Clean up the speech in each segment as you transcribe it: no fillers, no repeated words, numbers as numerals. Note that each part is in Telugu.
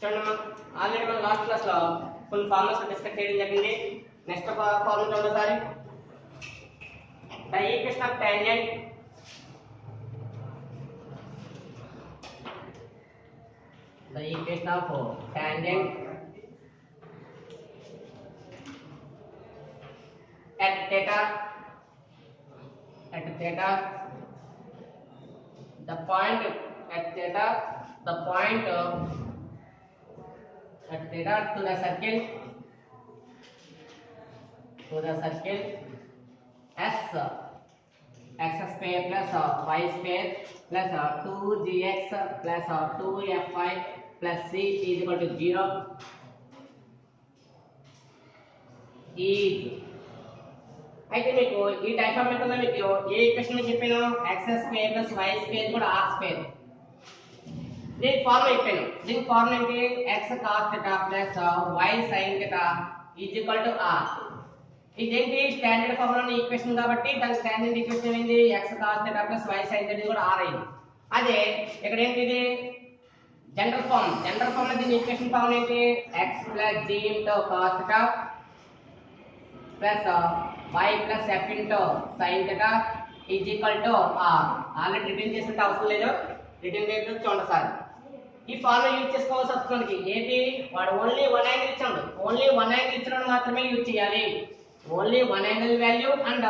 చూడండి ఆల్రెడీ మనం లాస్ట్ క్లాస్ లో ఫుల్ ఫార్ములాస్ డిస్కస్ చేయడం జరిగింది. నెక్స్ట్ ఫార్ములా చూడండి ఒకసారి. The equation of tangent at theta the point at theta to the circle s x square plus y square plus 2gx plus 2fy plus c is equal to 0 is. అయితే మీకు ఈ టైప్ ఆఫ్ మెథడ్ లో మీకు ఏ ఈక్వేషన్ చెప్పాను, x square plus y square కూడా r స్క్వేర్. దీని ఫార్ములా చెప్పాను. దీని ఫార్ములా ఏంటి, x cos θ plus y sin θ is equal to r. ఇదేంటి స్టాండర్డ్ ఫార్ములా ఈక్వేషన్ కాబట్టి దాని స్టాండర్డ్ ఈక్వేషన్ ఏంటి, x cos θ plus y sin θ కూడా r అయింది. అదే ఇక్కడ ఏంటి, ఇది జనరల్ ఫార్మ్ లో దీని ఈక్వేషన్ ఫార్ములా ఏంటి, x plus g into cos θ plus y plus f into sin θ is equal to r. Already return చేసినట్టు అవసరం లేదు, రిటర్న్ చేయడం చూడండి సార్. ఈ ఫార్ములా యూజ్ చేసుకోవాల్సి వస్తుంది. ఏంటి, వాడు ఓన్లీ వన్ యాంగిల్ ఇచ్చాడు, ఓన్లీ వన్ యాంగిల్ ఇచ్చినప్పుడు మాత్రమే యూజ్ చేయాలి. Only one angle value and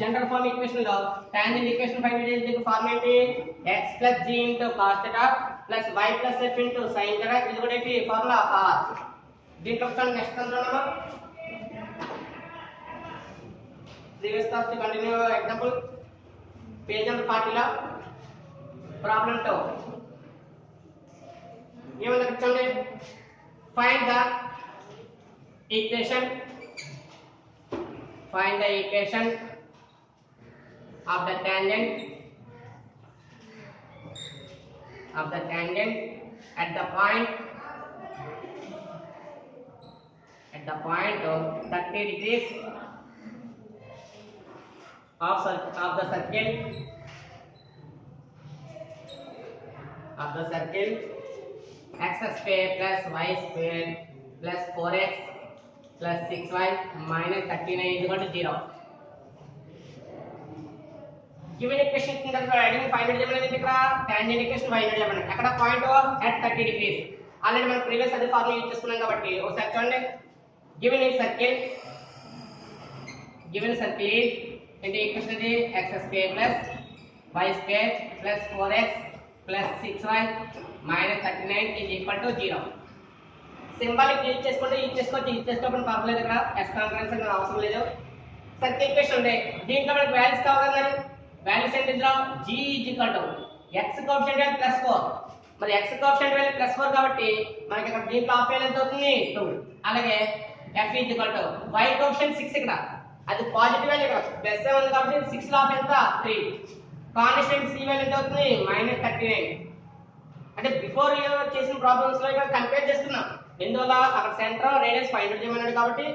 general form equation లో టాంజెంట్ ఈక్వేషన్ ఫైండ్ చేసే ఫార్ములా ఏంటి, x plus g into cos θ plus y plus f into sin θ. ఇది కూడా ఏంటి ఫార్ములా r. దీంట్లో నెక్స్ట్ చూద్దామా. Previous class to continue example, page number 40 la problem 2. ఏమన్నా చూడండి, find the equation of the tangent at the point 30 degrees of the circle x square plus y square plus 4x plus 6y minus 39 is equal to 0. Given equation కింద అడిగిన ఫైండ్ చేయమనేది ఇక్కడ టాంజెంట్ ఈక్వేషన్ ఫైండ్ చేయమని. అక్కడ పాయింట్ at 30 degrees ఆల్రెడీ మనం ప్రీవియస్ అదే ఫార్ములా యూజ్ చేసుకున్నాం కాబట్టి ఒకసారి చూడండి. given circle is into equation is x square plus y square plus 4x plus 6y minus 39 is equal to 0. Symbolic use చేసుకోండి, యూజ్ చేసుకోవడం పర్లేదు. ఇక్కడ ఎక్స్ కాన్ఫరెన్స్ అనేది అవసరం లేదు. సర్కిల్ ఈక్వేషన్ ఉంది, దీంట్లో మనకి వాల్యూస్ కావాలి కదా. వాల్యూస్ ఏంటి, ఇందులో g is equal to x coefficient value plus 4. మరి x కోఎఫిషియంట్ వాల్యూ ప్లస్ 4 కాబట్టి మనకి ఇక్కడ దీంట్లో హాఫ్ వాల్యూ ఎంత అవుతుంది 2. అలాగే f is equal to y coefficient 6, ఇక్కడ అది పాజిటివ్ వాల్యూ, ఇక్కడ ప్లస్ ఉంది కాబట్టి 6 లో హాఫ్ ఎంత 3. కాన్స్టెంట్ c వాల్యూ ఎంత అవుతుంది -39. అంటే బిఫోర్ చేసిన ప్రాబ్లమ్స్ లో ఇక్కడ కంపేర్ చేస్తున్నాం. ఎందువల్ల అక్కడ సెంటర్ రేడియస్ ఫైండ్ చేయమన్నాడు కాబట్టి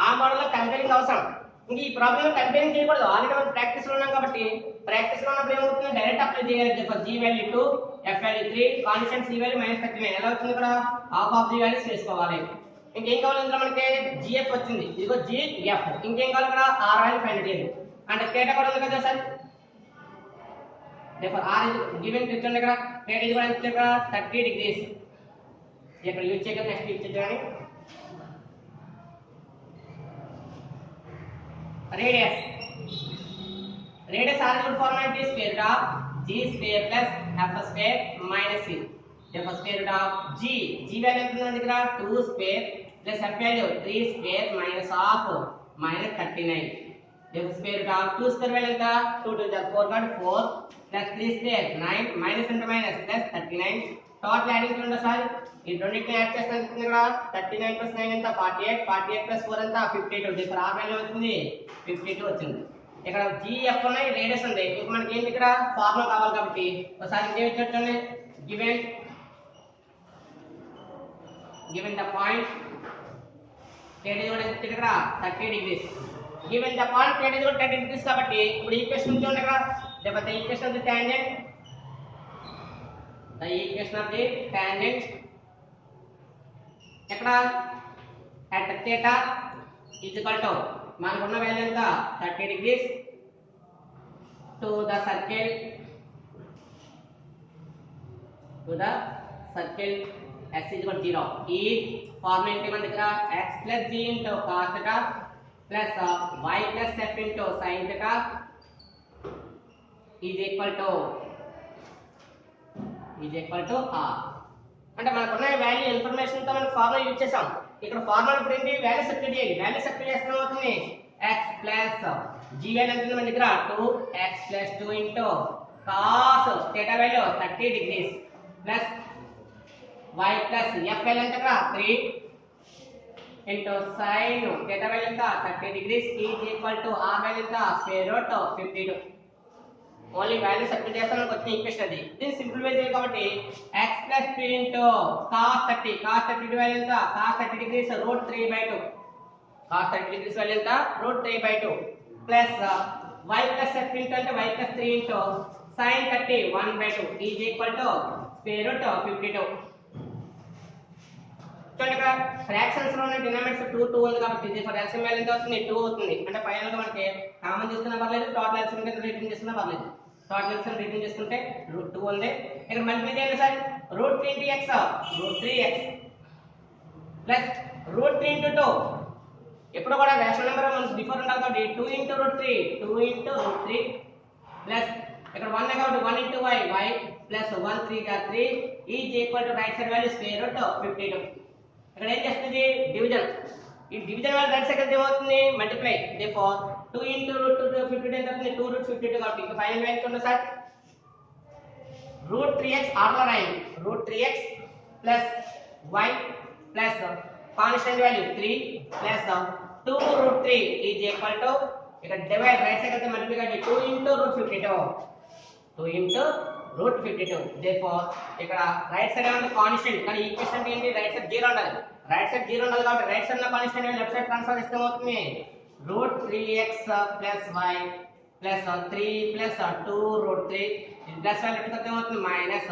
ఆ మోడల్ లో కంపేరింగ్ అవసరం. ఇంక ఈ ప్రాబ్లం లో కంపేరింగ్ చేయకూడదు, ఆల్రెడీ మనం ప్రాక్టీస్ లో ఉన్నాం కాబట్టి ప్రాక్టీస్ లో ఉన్నప్పుడు ఏమవుతుంది, డైరెక్ట్ అప్లై చేయాలి. g value 2, f value 3, constant c value -39. ఎలా వచ్చింది, ఇక్కడ హాఫ్ ఆఫ్ g వాల్యూస్ వేసుకోవాలి. ఇంకేం కావాలి, ఇందులో మనకి gf వచ్చింది, ఇదిగో gf. ఇంకేం కావాలి, ఇక్కడ r వాల్యూ ఫైండ్ చేయాలి. అంటే θ కూడా ఉంది కదా sir. therefore r is given చూడండి, ఇక్కడ θ is equal to 30 degrees. ఇక్కడ యూజ్ చేయగా నెక్స్ట్ యూజ్ చేయాలి. radius r is formula is square root of g square plus f square minus c. therefore square root of g value ఎంత ఉంది, ఇక్కడ 2 square plus f value 3 square minus half minus 39. therefore square root of 2 square value ఎంత, 2 to the 4 got 4 plus 3 square 9 minus into minus plus 39. Total adding చూడండి సార్, ఈ రెండింటిని యాడ్ చేస్తాను. ఇక్కడ 39 plus 9 ఎంత 48, 48 plus 4 ఎంత 52. ఇక్కడ r వాల్యూ వచ్చింది 52 వచ్చింది. ఇక్కడ gf ఉన్నాయి, రేడియస్ ఉంది. ఇంకా మనకి ఏంటి, ఇక్కడ ఫార్ములా కావాలి కాబట్టి ఒకసారి ఏం చూడండి. given the point θ is ఇక్కడ 30 degrees. given the point θ is 30 degrees కాబట్టి ఇప్పుడు ఈక్వేషన్ చూడండి. ఇక్కడ the equation of the tangent ఎక్కడ at theta is equal to మనకున్న వాల్యూ ఎంత 30 degrees to the circle s is equal to 0 ఈ ఫార్ములా ఏంటి మన దగ్గర x plus g into cos theta plus y plus f into sin theta is equal to r అంటే మనకున్న వాల్యూ ఇన్ఫర్మేషన్ తో మనం ఫార్ములా యూజ్ చేసాం. ఇక్కడ ఫార్ములా ఇప్పుడు ఏంటి వాల్యూ సబ్స్టిట్యూట్ చేయాలి. వాల్యూ సబ్స్టిట్యూట్ చేస్తే ఏమవుతుంది x plus g వాల్యూ ఎంత మన దగ్గర 2x plus 2 into cos theta value 30 degrees plus y plus f value ఎంత ఇక్కడ 3 into sin theta వాల్యూ ఎంత 30 degrees is equal to r value ఎంత square root 52. Only value substitute చేస్తే మనకు వచ్చిన ఈక్వేషన్ అది. దీన్ని సింప్లిఫై చేయాలి కాబట్టి x plus 2 into cos 30 value ఎంత cos 30 degrees root 3/2 cos 30 degrees value ఎంత root 3/2 plus y plus f into అంటే y plus 3 into sin 30 1/2 is equal to square root 52. చూడండి ఇక్కడ ఫ్రాక్షన్స్ లో ఉన్న డినామినేటర్స్ 2 ఉంది కాబట్టి ఇది ఎల్సిఎం వాల్యూ ఎంత వస్తుంది 2 అవుతుంది. అంటే ఫైనల్ గా మనకి కామన్ తీసుకున్నా పర్లేదు, టోటల్ ఎల్సిఎం కింద రిటర్న్ చేసుకున్నా పర్లేదు. టోటల్ ఎల్సిఎం రిటర్న్ చేసుకుంటే √2 ఉంది. ఇక్కడ మల్టిప్లై చేయండి సార్ √3x ప్లస్ √3 into 2 ఎప్పుడు కూడా రేషనల్ నెంబర్ మనకి బిఫోర్ ఉండాలి కాబట్టి 2 into √3 ప్లస్ ఇక్కడ 1 కాబట్టి 1 into y ప్లస్ 1 3 గా 3 is equal to right side value square root 52. ఇక్కడ ఏం చేస్తుంది డివిజన్. ఈ డివిజన్ వల్ల రైట్ సైడ్ ఏమవుతుంది మల్టిప్లై. దేర్ఫోర్ 2 into √52 ఎంత అవుతుంది 2√52 కాబట్టి ఇక్కడ ఫైనల్ వాల్యూ చూడండి సార్ √3x ఆర్డర్ రాయండి √3x plus y plus constant value 3 plus 2√3 is equal to ఇక్కడ డివైడ్ రైట్ సైడ్ అయితే మల్టిప్లై కాబట్టి 2 into √52 దేర్ఫోర్ ఇక్కడ రైట్ సైడ్ ఏమంటే కాన్స్టెంట్ కానీ ఈక్వేషన్ ఏంటి రైట్ సైడ్ 0 ఉండాలి. రైట్ సైడ్ 0 ఉండాలి కాబట్టి రైట్ సైడ్ ఉన్న కాన్స్టెంట్ లెఫ్ట్ సైడ్ ట్రాన్స్ఫర్ చేస్తే అవుతుంది √3x plus y plus 3 plus 2√3 plus value ఎంత అవుతుంది మైనస్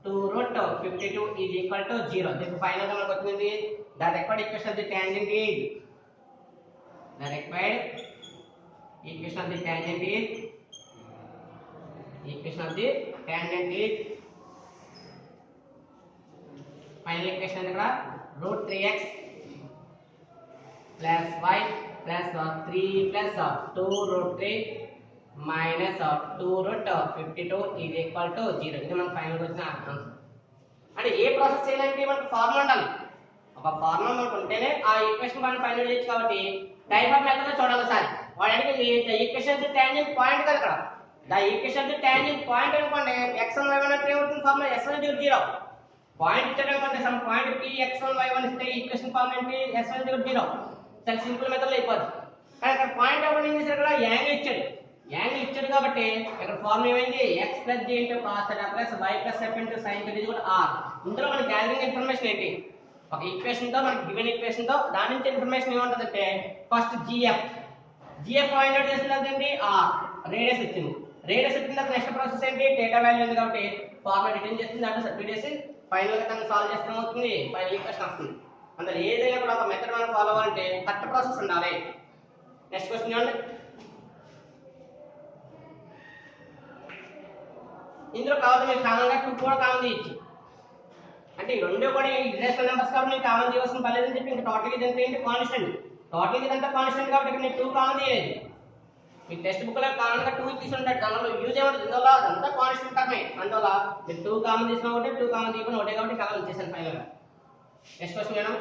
2√52 ఈజ్ ఈక్వల్ టు 0. దీనికి ఫైనల్ గా మనకు వచ్చింది the required equation of the tangent is final equation ఇక్కడ √3x plus y plus 3 plus 2√3 minus 2√52 is equal to 0. ఇది మన ఫైనల్ వచ్చిన ఆన్సర్. అంటే ఏ ప్రాసెస్ చేయాలంటే మనకు ఫార్ములా ఉండాలి. ఒక ఫార్ములా మనకు ఉంటేనే ఆ ఈక్వేషన్ మనం ఫైనల్ చేయొచ్చు కాబట్టి టైప్ ఆఫ్ మెథడ్ లో చూడాలి సార్. వాడు అడిగింది the equation of the tangent point కదా ఇక్కడ. The equation of the tangent point అనుకోండి x1 y1 అంటే ఏమవుతుంది ఫార్ములా s1 = 0. పాయింట్ ఇచ్చాడు అనుకోండి some point p x1 y1 ఇస్తే ఈక్వేషన్ ఫార్ములా ఏంటి s1 = 0. చాలా సింపుల్ మెథడ్ లో అయిపోతుంది. కానీ ఇక్కడ పాయింట్ అప్పుడు ఏం చేశారు ఇక్కడ యాంగిల్ ఇచ్చాడు కాబట్టి ఇక్కడ ఫార్ములా ఏమైంది x + g * cos θ + y + f * sin θ = r. ఇందులో మన గ్యాదరింగ్ ఇన్ఫర్మేషన్ ఏంటి ఒక ఈక్వేషన్ తో మనకి గివెన్ ఈక్వేషన్ తో దాని నుంచి ఇన్ఫర్మేషన్ ఏముంటదంటే ఫస్ట్ gf ఫైండ్ అవుట్ చేసినది ఏంటి r రేడియస్ వచ్చింది. రేడియస్ వచ్చిన తర్వాత నెక్స్ట్ ప్రాసెస్ ఏంటి θ వాల్యూ ఉంది కాబట్టి ఫార్ములా రిటర్న్ చేస్తుంది దాంట్లో సబ్స్టిట్యూట్ చేసి ఫైనల్ గా దాన్ని సాల్వ్ చేస్తే అవుతుంది ఫైనల్ ఈక్వేషన్ వస్తుంది. అందులో ఏదైనా కూడా ఒక మెథడ్ మనం ఫాలో అవ్వాలంటే కరెక్ట్ ప్రాసెస్ ఉండాలి. నెక్స్ట్ క్వశ్చన్ చూడండి. ఇందులో కావాలి మీరు కామన్ గా 2 కూడా కామన్ చేయొచ్చు. అంటే ఈ రెండు కూడా ఇర్రేషనల్ నెంబర్స్ కాబట్టి నేను కామన్ చేయవలసిన పని లేదని చెప్పి ఇంకా టోటల్ ఇది ఎంత ఏంటి కాన్స్టెంట్. టోటల్ ఇదంతా కాన్స్టెంట్ కాబట్టి ఇక్కడ నేను 2 కామన్ చేయలేదు. మీ టెక్స్ట్ బుక్ లో కామన్ గా 2 తీసి ఉంటాడు. దానిలో యూజ్ ఏమంటుంది ఇందులో అదంతా కాన్స్టెంట్ టర్మే. అందువల్ల మీరు 2 కామన్ తీసినా ఒకటే 2 కామన్ తీయకుండా ఒకటే కాబట్టి కామన్ ఇచ్చేసాను ఫైనల్ గా. Next question madam.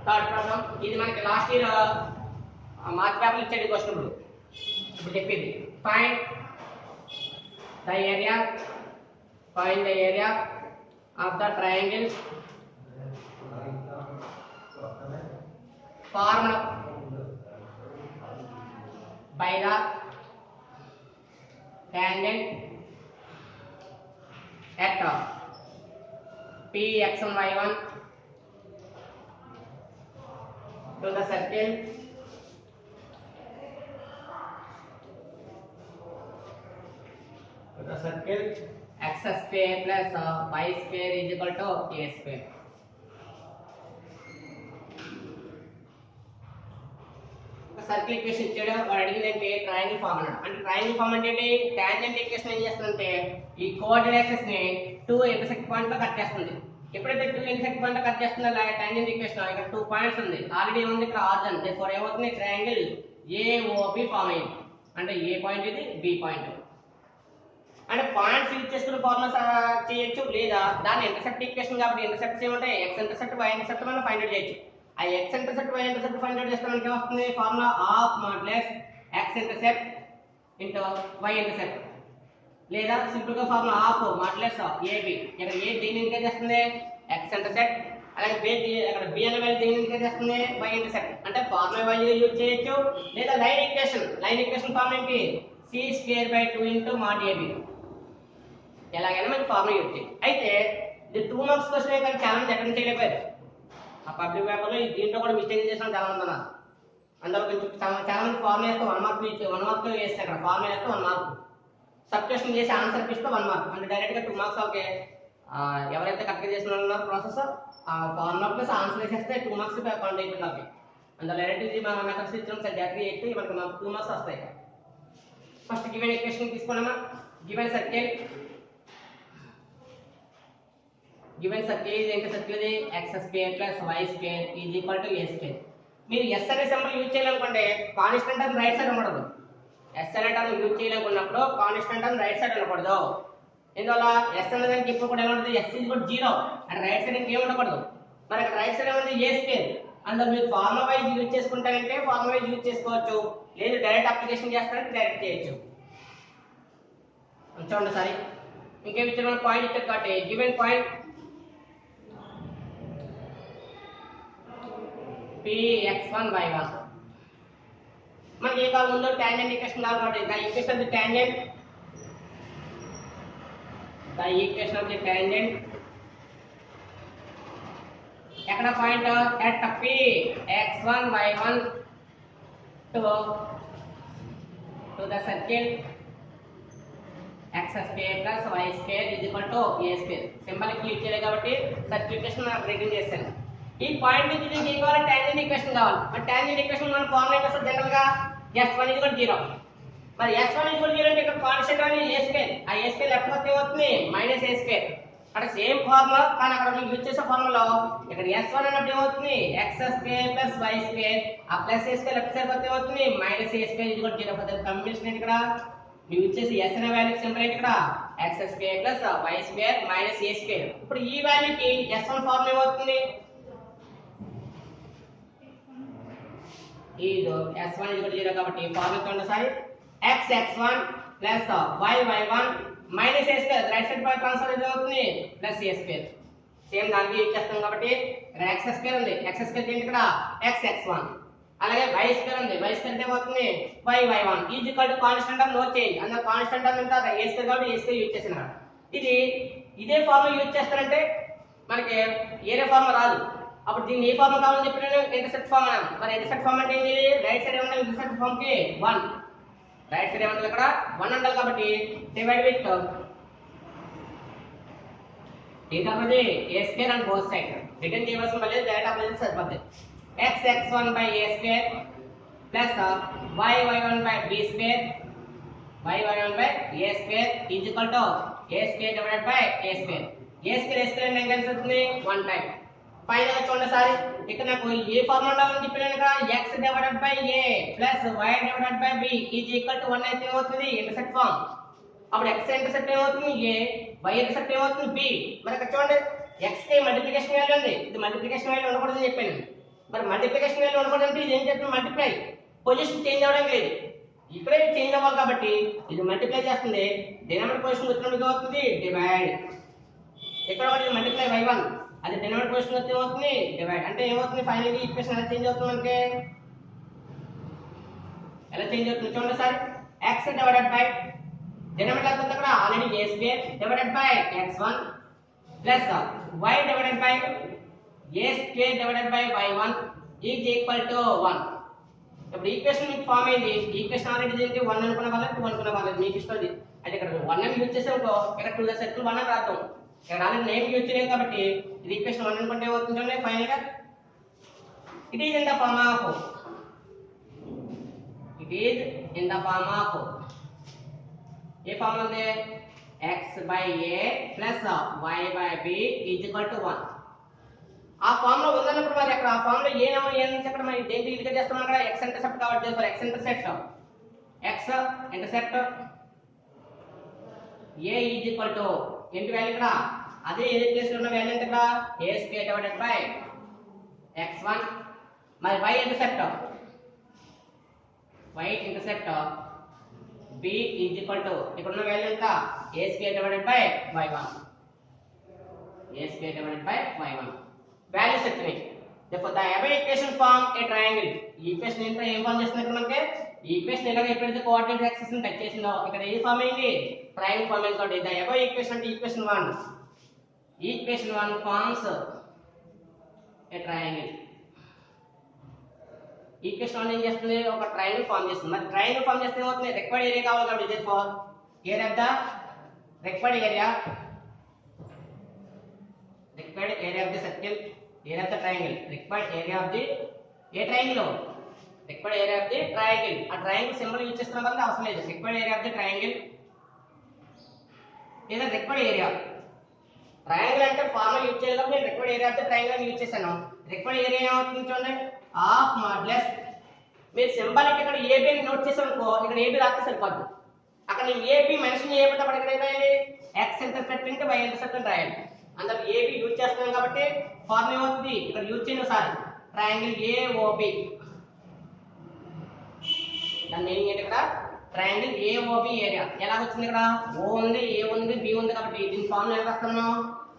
Third problem ఇది మనకి లాస్ట్ ఇయర్ మార్క్ పేపర్ ఇచ్చాడు క్వశ్చన్. ఇప్పుడు చెప్పింది find the area of the triangle formed by the tangent at p x1 y1 to the circle x square plus y square is equal to a square. Circle equation ఇచ్చాడు వాడు అడిగిందంటే ట్రయాంగిల్ ఫార్మ్ అన్నాడు. అంటే ట్రయాంగిల్ ఫార్మ్ అంటే ఏంటి? టాంజెంట్ ఈక్వేషన్ ఏం చేస్తుందంటే ఈ కోఆర్డినేట్ యాక్సిస్ ని 2 ఇంటర్సెక్ట్ పాయింట్ లో కట్ చేస్తుంది. ఎప్పుడైతే 2 ఇంటర్సెక్ట్ పాయింట్ లో కట్ చేస్తుందో టాంజెంట్ ఈక్వేషన్ ఇక్కడ 2 పాయింట్స్ ఉంది, ఆల్రెడీ ఉంది ఇక్కడ ఆర్జన్, దేర్ఫోర్ ఏమవుతుంది ట్రయాంగిల్ AOB ఫామ్ అయ్యింది. అంటే ఏ పాయింట్ ఇది బి పాయింట్. అంటే పాయింట్స్ యూజ్ చేసుకుని ఫార్ములా చేయొచ్చు, లేదా దాని ఇంటర్సెప్ట్ ఈక్వేషన్ కాబట్టి ఇంటర్సెప్ట్స్ ఏమంటాయి x ఇంటర్సెప్ట్ y ఇంటర్సెప్ట్ మనం ఫైండ్ అవుట్ చేయొచ్చు. ఆ x intercept y intercept find out చేస్తే మనకి ఏమొస్తుంది formula of modulus x intercept into y intercept, లేదా సింపుల్ గా ఫార్ములా ఆఫ్ మాడ్యులస్ AB. ఇక్కడ a దీన్ని ఇండికేట్ చేస్తుంది x ఇంటర్సెప్ట్, అలాగే b ఇక్కడ b అనే వాల్యూ దీన్ని ఇండికేట్ చేస్తుంది y ఇంటర్సెప్ట్. అంటే ఫార్ములా వాల్యూ యూజ్ చేయొచ్చు, లేదా లైన్ ఈక్వేషన్ ఫార్ములా ఏంటి c²/2 ఇంటూ mod AB. ఎలాగైనా మనకి ఫార్ములా యూజ్ చేయాలి. అయితే ఇది 2 మార్క్స్ క్వశ్చన్ కానీ చాలా మంది అటెంప్ట్ చేయలేకపోయారు. ఆ పబ్లిక్ పేపర్లో దీంట్లో కూడా మిస్టేక్ చేసిన చాలా మంది ఉన్నారు. అందులో కొంచెం చాలా మంది ఫార్ములా వేస్తే 1 మార్క్ వేస్తే అక్కడ ఫార్ములా వేస్తే 1 మార్క్, సబ్స్టిట్యూషన్ చేసి ఆన్సర్ ఇస్తే 1 మార్క్, అంటే డైరెక్ట్ గా 2 మార్క్స్. ఓకే, ఎవరైతే కరెక్ట్ చేసిన ఉన్నారు ప్రాసెస్ ఆ ఫార్ములా ప్లస్ ఆన్సర్ వేసేస్తే 2 మార్క్స్ కౌంట్ అయిపోయింది. ఓకే, అందులో డైరెక్ట్ మనం మెథడ్స్ ఇచ్చాం సార్ జాగ్రత్తగా చేస్తే మనకి 2 మార్క్స్ వస్తాయి. ఫస్ట్ గివెన్ ఈక్వేషన్ తీసుకున్నామా. గివెన్ సర్కిల్ ఏంటి సర్కిల్ ఇది x square plus y square is equal to a square. మీరు s అనే సింబల్ యూజ్ చేయాలనుకుంటే కాన్స్టెంట్ అని రైట్ సైడ్ ఉండకూడదు. s అనే టర్మ్ యూజ్ చేయాలనుకున్నప్పుడు కాన్స్టెంట్ అని రైట్ సైడ్ ఉండకూడదు. ఎందువల్ల s అనే దానికి ఇప్పుడు కూడా ఎలా ఉంటుంది s ఈజ్ ఈక్వల్ టు 0, అంటే రైట్ సైడ్ ఇంకేం ఉండకూడదు. మరి ఇక్కడ రైట్ సైడ్ ఏముంది a స్క్వేర్. అందులో మీరు ఫార్ములా వైజ్ యూజ్ చేసుకుంటారంటే ఫార్ములా వైజ్ యూజ్ చేసుకోవచ్చు, లేదు డైరెక్ట్ అప్లికేషన్ చేస్తారంటే డైరెక్ట్ చేయొచ్చు. చూడండి సారీ ఇంకేం ఇచ్చిన పాయింట్ ఇచ్చారు కాబట్టి గివెన్ పాయింట్ Px1 y1 మనకి ఏ కాలం ఉందో టాంజెంట్ ఈక్వేషన్ కావాలి కాబట్టి the equation of the tangent ఎక్కడ point at Px1 y1 to the circle x square plus y square is equal to a square. Symbolic use చేయాలి కాబట్టి సర్క్యులేషన్ మనం రిటర్న్ చేస్తాను. ఈ పాయింట్ నుంచి దీనికి ఏం కావాలి టాంజెంట్ ఈక్వేషన్ కావాలి. మరి టాంజెంట్ ఈక్వేషన్ మనం ఫార్ములా ఏంటి అసలు జనరల్ గా s1 = 0. మరి s1 = 0 అంటే ఇక్కడ కాన్స్టెంట్ అని a స్క్వేర్, ఆ a స్క్వేర్ లెఫ్ట్ వస్తే అవుతుంది -a స్క్వేర్. అక్కడ సేమ్ ఫార్ములా కానీ అక్కడ మనం యూజ్ చేసే ఫార్ములా ఇక్కడ s1 అన్నప్పుడు ఏమవుతుంది x square plus y square, ఆ plus a square left side వస్తే అవుతుంది -a square = 0. For the combination ఇక్కడ యూజ్ చేసి s అనే వాల్యూ సింబల్ ఏంటి ఇక్కడ x square plus y square minus a square. ఇప్పుడు ఈ వాల్యూకి s1 ఫార్ములా ఏమవుతుంది ఇది s1 = 0 కాబట్టి ఫార్ములా చూడండి sorry x1 plus y1 minus a square right side పై ట్రాన్స్ఫర్ అవుతుంది ప్లస్ a స్క్వేర్. సేమ్ దానికి యూజ్ చేస్తాం కాబట్టి ఇక్కడ x స్క్వేర్ ఉంది, x స్క్వేర్ ఏంటి ఇక్కడ x1, అలాగే y స్క్వేర్ ఉంది, y స్క్వేర్ ఏమవుతుంది y1 is equal to constant of no change. అందులో కాన్స్టెంట్ ఆఫ్ ఎంత a స్క్వేర్ కాబట్టి a స్క్వేర్ యూజ్ చేసినా ఇదే ఫార్ములా యూజ్ చేస్తారంటే మనకి ఏరే ఫార్ములా రాదు. అప్పుడు దీన్ని ఏ ఫార్ములా కావాలని చెప్పినాను ఇంటర్సెప్ట్ ఫార్మ్ అన్నాను. మరి ఇంటర్సెప్ట్ ఫార్మ్ అంటే ఏంటి రైట్ సైడ్ ఏమన్నా ఇంటర్సెప్ట్ ఫార్మ్ కి 1, రైట్ సైడ్ ఏమన్నా ఇక్కడ 1 ఉండాలి కాబట్టి డివైడ్ విత్ ఏంటది a square and both side return చేయవలసిన మళ్ళీ డైరెక్ట్ అప్లై చేస్తే సరిపోతుంది. x1/a square plus y1/b square y1/a square is equal to a square divided by a square. a square అంటే ఎంత అవుతుంది 1 టైం. ఫైనల్ గా చూడండి సార్ ఇక్కడ నాకు ఏ ఫార్ములా ఉండాలని చెప్పినాను కదా x divided by a plus y divided by b is equal to 1 అయితే ఏమవుతుంది ఇంటర్సెప్ట్ ఫార్మ్. అప్పుడు x ఇంటర్సెప్ట్ ఏమవుతుంది a, y ఇంటర్సెప్ట్ ఏమవుతుంది b. మరి ఇక్కడ చూడండి x కి మల్టిప్లికేషన్ వాల్యూ ఉంది, ఇది మల్టిప్లికేషన్ వాల్యూ ఉండకూడదని చెప్పాను. మరి మల్టిప్లికేషన్ వాల్యూ ఉండకూడదంటే ఇది ఏం చేస్తుంది మల్టిప్లై, పొజిషన్ చేంజ్ అవ్వడం లేదు, ఇక్కడే చేంజ్ అవ్వాలి కాబట్టి ఇది మల్టిప్లై చేస్తుంది. డినామినేటర్ పొజిషన్ వచ్చినప్పుడు అవుతుంది డివైడ్, ఇక్కడ ఒకటి మల్టిప్లై y1 అది డినామినేటర్ పొజిషన్ వస్తే ఏమవుతుంది డివైడ్. అంటే ఏమవుతుంది ఫైనల్ గా ఈక్వేషన్ ఎలా చేంజ్ అవుతుంది అంటే ఎలా చేంజ్ అవుతుంది చూడండి sir x divided by denominator ఎంత అక్కడ already a square divided by x1 plus y divided by a square divided by y1 is equal to 1. ఇప్పుడు ఈక్వేషన్ మీకు ఫామ్ అయింది. ఈక్వేషన్ ఆల్రెడీ ఏంటి 1 అనుకున్న వాళ్ళకి 2 అనుకున్న వాళ్ళకి మీకు ఇష్టం. అయితే ఇక్కడ 1 అని యూజ్ చేసామనుకో ఇక్కడ 2 ద సర్కిల్ 1 అని రాద్దాం. ఇక్కడ ఆల్రెడీ నేమ్ యూజ్ చేయలేదు కాబట్టి ఇది ఈక్వేషన్ 1 అనుకుంటే ఏమవుతుంది చూడండి ఫైనల్ గా it is in the form of ఏ ఫార్మ్ ఉంది x by a plus y by b is equal to 1. ఆ ఫార్మ్ లో ఉందన్నప్పుడు మరి అక్కడ ఆ ఫార్మ్ లో ఏ నెంబర్ ఏ నుంచి అక్కడ మనం దేనికి ఇంటిగ్రేట్ చేస్తున్నాం అక్కడ x ఇంటర్సెప్ట్ కాబట్టి చేస్తారు x intercept a is equal to ఏంటి వాల్యూ ఇక్కడ అదే ఏది ప్లేస్ లో ఉన్న వాల్యూ ఎంత ఇక్కడ a square divided by x1 మరి y intercept b is equal to ఇక్కడ ఉన్న వాల్యూ ఎంత a square divided by y1 values వచ్చినాయి. therefore the above equation form a triangle. ఈ ఈక్వేషన్ ఏంటో ఏం ఫామ్ చేస్తుంది ఇక్కడ మనకి ఈ ఈక్వేషన్ ఎలాగ ఎప్పుడైతే కోఆర్డినేట్ యాక్సిస్ ని టచ్ చేసిందో ఇక్కడ ఏ ఫామ్ అయింది ట్రయాంగిల్ ఫామ్ అయింది. కాబట్టి the above equation అంటే equation 1 forms a triangle. Equation 1 ఏం చేస్తుంది ఒక ట్రయాంగిల్ ఫామ్ చేస్తుంది. మరి ట్రయాంగిల్ ఫామ్ చేస్తే ఏమవుతుంది రిక్వైర్డ్ ఏరియా కావాలి కాబట్టి therefore area of the required area of the circle, area of the triangle, required area of the triangle. ఆ ట్రయాంగిల్ సింబల్ యూజ్ చేస్తున్నాం కదా అవసరం లేదు. Required area of the triangle లేదా రిక్వైర్డ్ ఏరియా ట్రయాంగిల్ అంటే ఫార్ములా యూజ్ చేయాలి కాబట్టి నేను required area of the triangle అని యూజ్ చేశాను. రిక్వైర్డ్ ఏరియా ఏమవుతుంది చూడండి హాఫ్ మాడ్యులస్ మీరు సింబల్ ఇక్కడ AB అని నోట్ చేసామనుకో ఇక్కడ AB రాస్తే సరిపోద్ది. అక్కడ నేను AB మెన్షన్ చేయకపోతే అక్కడ ఇక్కడ ఏమైంది x intercept into y intercept అని రాయాలి. అందులో AB యూజ్ చేస్తున్నాం కాబట్టి ఫార్ములా ఏమవుతుంది ఇక్కడ యూజ్ చేయను సార్ ట్రయాంగిల్ AOB. దాని మీనింగ్ ఏంటి ఇక్కడ ట్రయాంగిల్ AOB ఏరియా ఎలా వచ్చింది ఇక్కడ O ఉంది A ఉంది B ఉంది కాబట్టి దీని ఫార్ములా ఎలా రాస్తాను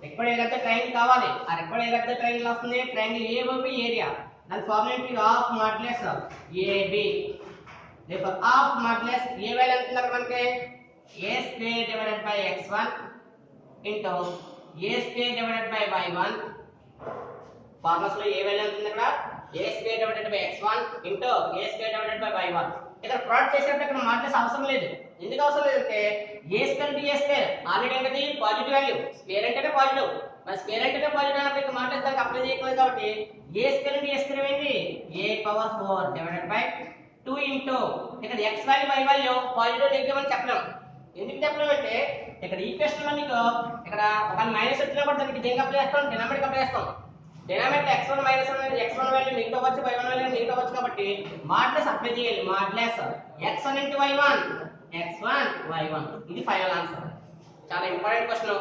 required area of the triangle కావాలి. ఆ required area of the triangle వస్తుంది ట్రయాంగిల్ AOB ఏరియా. దాని ఫార్ములా ఏంటి half modulus AB. therefore half modulus ఏ వాల్యూ ఎంత అక్కడ మనకి a square divided by x1 into a square divided by y1. Formulas లో ఏ వాల్యూ ఉంటుంది ఇక్కడ a square divided by x1 into a square divided by y1. ఇక్కడ ప్రోడక్ట్ చేసేటప్పుడు ఇక్కడ మాడ్యులస్ అవసరం లేదు. ఎందుకు అవసరం లేదంటే a square into a square already ఏంటది పాజిటివ్ వాల్యూ స్క్వేర్ అంటేనే పాజిటివ్ మరి స్క్వేర్ అంటేనే పాజిటివ్ అన్నప్పుడు ఇక్కడ మాడ్యులస్ దానికి అప్లై చేయకూడదు కాబట్టి a square into a square ఏంటి a power 4 divided by 2 into ఇక్కడ x value y value positive negative అని చెప్పలేం. ఎందుకు చెప్పలేం అంటే ఇక్కడ ఈక్వేషన్ లో మీకు ఇక్కడ ఒక మైనస్ వచ్చినప్పుడు దానికి దేనికి అప్లై చేస్తాం డినామినేటర్ అప్లై చేస్తాం. Denominator x1 minus 1 x1 value negative అవ్వచ్చు y1 వాల్యూ నెగటివ్ అవ్వచ్చు కాబట్టి మాడ్యులస్ అప్లై చేయాలి. మాడ్యులస్ x1 into y1 ఇది ఫైనల్ ఆన్సర్. చాలా ఇంపార్టెంట్ క్వశ్చన్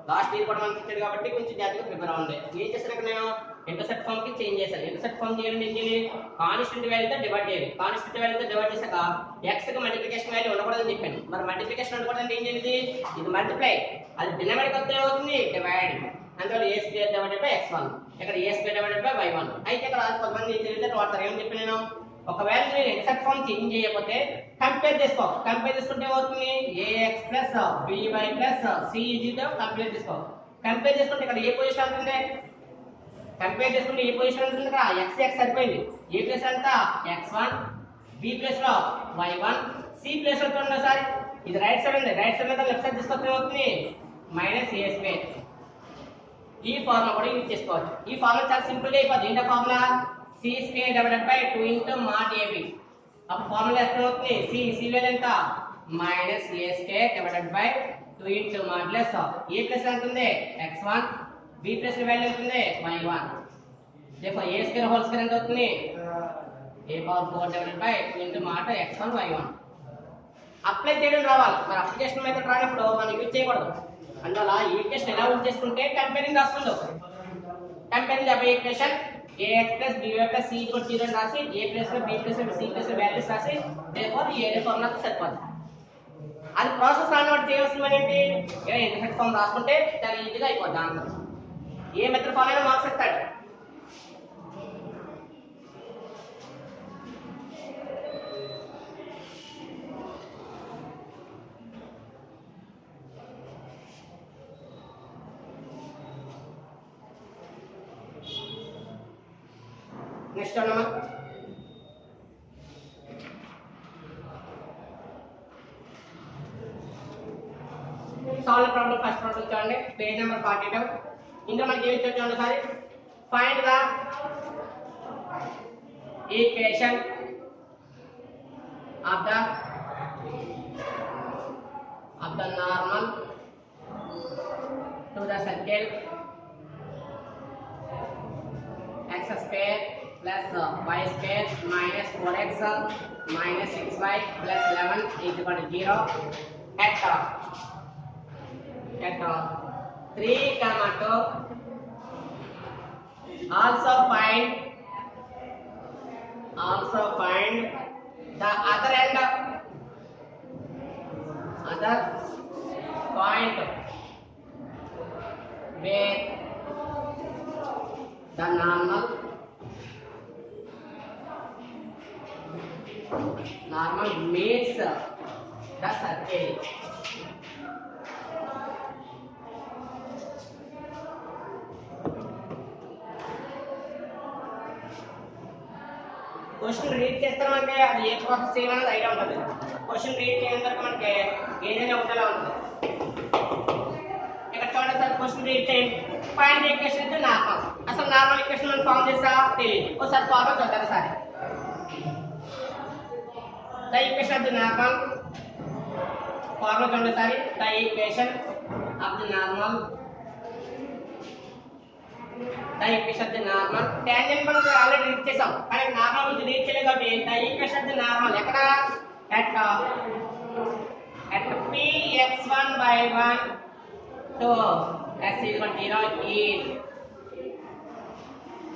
లాస్ట్ ఇయర్ కూడా మనకి ఇచ్చాడు కాబట్టి కొంచెం జాగ్రత్తగా ప్రిపేర్ అవ్వండి. ఏం చేశాను ఇక్కడ నేను ఇంటర్సెప్ట్ ఫామ్ కి చేంజ్ చేశాను. ఇంటర్సెప్ట్ ఫామ్ చేయాలంటే ఏం చేయాలి కాన్స్టెంట్ వాల్యూతో డివైడ్ చేయాలి. కాన్స్టెంట్ వాల్యూతో డివైడ్ చేశాక x కి మల్టిప్లికేషన్ వాల్యూ ఉండకూడదని చెప్పాను. మరి మల్టిప్లికేషన్ ఉండకూడదంటే ఏం చేయాలి ఇది మల్టిప్లై అది డినామినేటర్ వస్తే ఏమవుతుంది డివైడ్ అందువల్ల a square divided by x1 ఇక్కడ a square divided by y1. అయితే ఇక్కడ కొంతమంది తెలివితేటలు వాడతారు. ఏమని చెప్పి నేను ఒకవేళ నేను ఇంటర్సెప్ట్ ఫామ్ చేంజ్ చేయకపోతే కంపేర్ చేసుకుంటే ఏమవుతుంది ax plus by plus c compare చేసుకుంటే ఇక్కడ ఏ పొజిషన్ ఉంటుంది కంపేర్ చేసుకుంటే ఏ పొజిషన్ ఉంటుంది ఇక్కడ x సరిపోయింది. ఏ ప్లేస్ అంతా x1 b ప్లేస్ లో y1 c ప్లేస్ లో చూడండి సార్ ఇది రైట్ సైడ్ ఉంది రైట్ సైడ్ మీద లెఫ్ట్ సైడ్ తీసుకొస్తే ఏమవుతుంది -a². ఈ ఫార్ములా కూడా యూజ్ చేసుకోవచ్చు. ఈ ఫార్ములా చాలా సింపుల్ గా అయిపోతుంది. ఏంటో formula c square divided by 2 into mod ab. అప్పుడు ఫార్ములా ఎంత అవుతుంది c వాల్యూ ఎంత -a square divided by 2 into modulus a plus ఎంత ఉంది x1 b ప్లస్ వాల్యూ ఎంత ఉంది y1. therefore a square whole square ఎంత అవుతుంది a power 4 divided by 2 into mod x1 y1. Apply చేయడం రావాలి. మరి అప్లికేషన్ మెథడ్ రానప్పుడు మనం యూజ్ చేయకూడదు. అందువల్ల ఈ ఈక్వేషన్ ఎలా యూజ్ చేసుకుంటే కంపేరింగ్ రాస్తుంది. Comparing above equation ax plus by plus c equal to 0 అని రాసి a plus b plus c plus values రాసి therefore ఈ ఏరియా ఫార్ములాకి సరిపోతుంది. అది ప్రాసెస్ రానప్పుడు చేయవలసిన ఏంటి ఇలా ఇంటర్సెప్ట్ ఫార్మ్ రాసుకుంటే చాలా ఈజీగా అయిపోద్ది ఆన్సర్. ఏ మెథడ్ ఫాలో అయినా మార్క్స్ ఇస్తాడు. నెక్స్ట్ అన్నమా సాల్వ్ ప్రాబ్లం ఫస్ట్ ప్రాబ్లం చూడండి పేజ్ నెంబర్ 42 ఇందులో మనకి ఏమి ఇచ్చారు చూడండి ఒకసారి find the equation of the normal to the circle x square plus y square minus 4x minus 6y plus 11 is equal to 0 at 3, 2 also find the other point where the normal meets the circle. Question read చేస్తామంటే అది ఏ ప్రాసెస్ చేయాలనేది ఐడియా ఉంటుంది. క్వశ్చన్ రీడ్ చేయడం వరకు మనకి ఏదైనా ఒకలా ఉంటుంది. ఇక్కడ చూడండి సార్ క్వశ్చన్ రీడ్ చేయండి. Find the equation with normal. అసలు నార్మల్ ఈక్వేషన్ మనం ఫార్మ్ చేస్తా తెలియదు. ఒకసారి ఫార్ములా చూద్దాం sir. The equation of the normal formula చూడండి sir. The equation of the normal tangent మనం ఆల్రెడీ రీడ్ చేసాం కానీ నార్మల్ గురించి రీడ్ చేయలేదు కాబట్టి the equation of the normal ఎక్కడ at px1/1 to x is equal to 0 is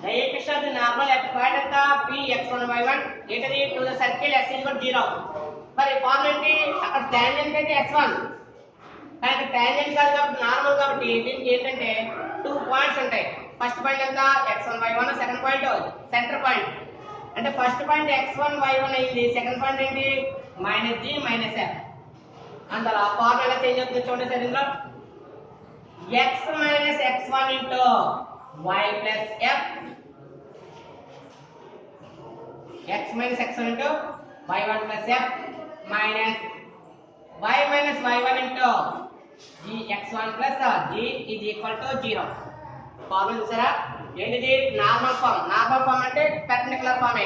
the equation of the normal at point at the px1/1 ఏంటది to the circle x is equal to 0 మరి ఫార్ములా ఏంటి అక్కడ టాంజెంట్ అయితే s1 కానీ టాంజెంట్ కాదు కాబట్టి నార్మల్ కాబట్టి దీనికి ఏంటంటే 2 పాయింట్స్ ఉంటాయి. ఫస్ట్ పాయింట్ ఎంత x1/1 second point centre point అంటే ఫస్ట్ పాయింట్ x1/1 అయింది సెకండ్ పాయింట్ ఏంటి -g - f అందులో ఫార్ములా చేంజ్ అవుతుంది చూడండి సార్ ఇందులో x - x1 into y plus f x - x1 into y1 plus f minus y - y1 into g x1 plus g is equal to 0 formula చూసారా ఏంటిది నార్మల్ ఫార్మ్ అంటే పెర్పెండిక్యులర్ ఫార్మ్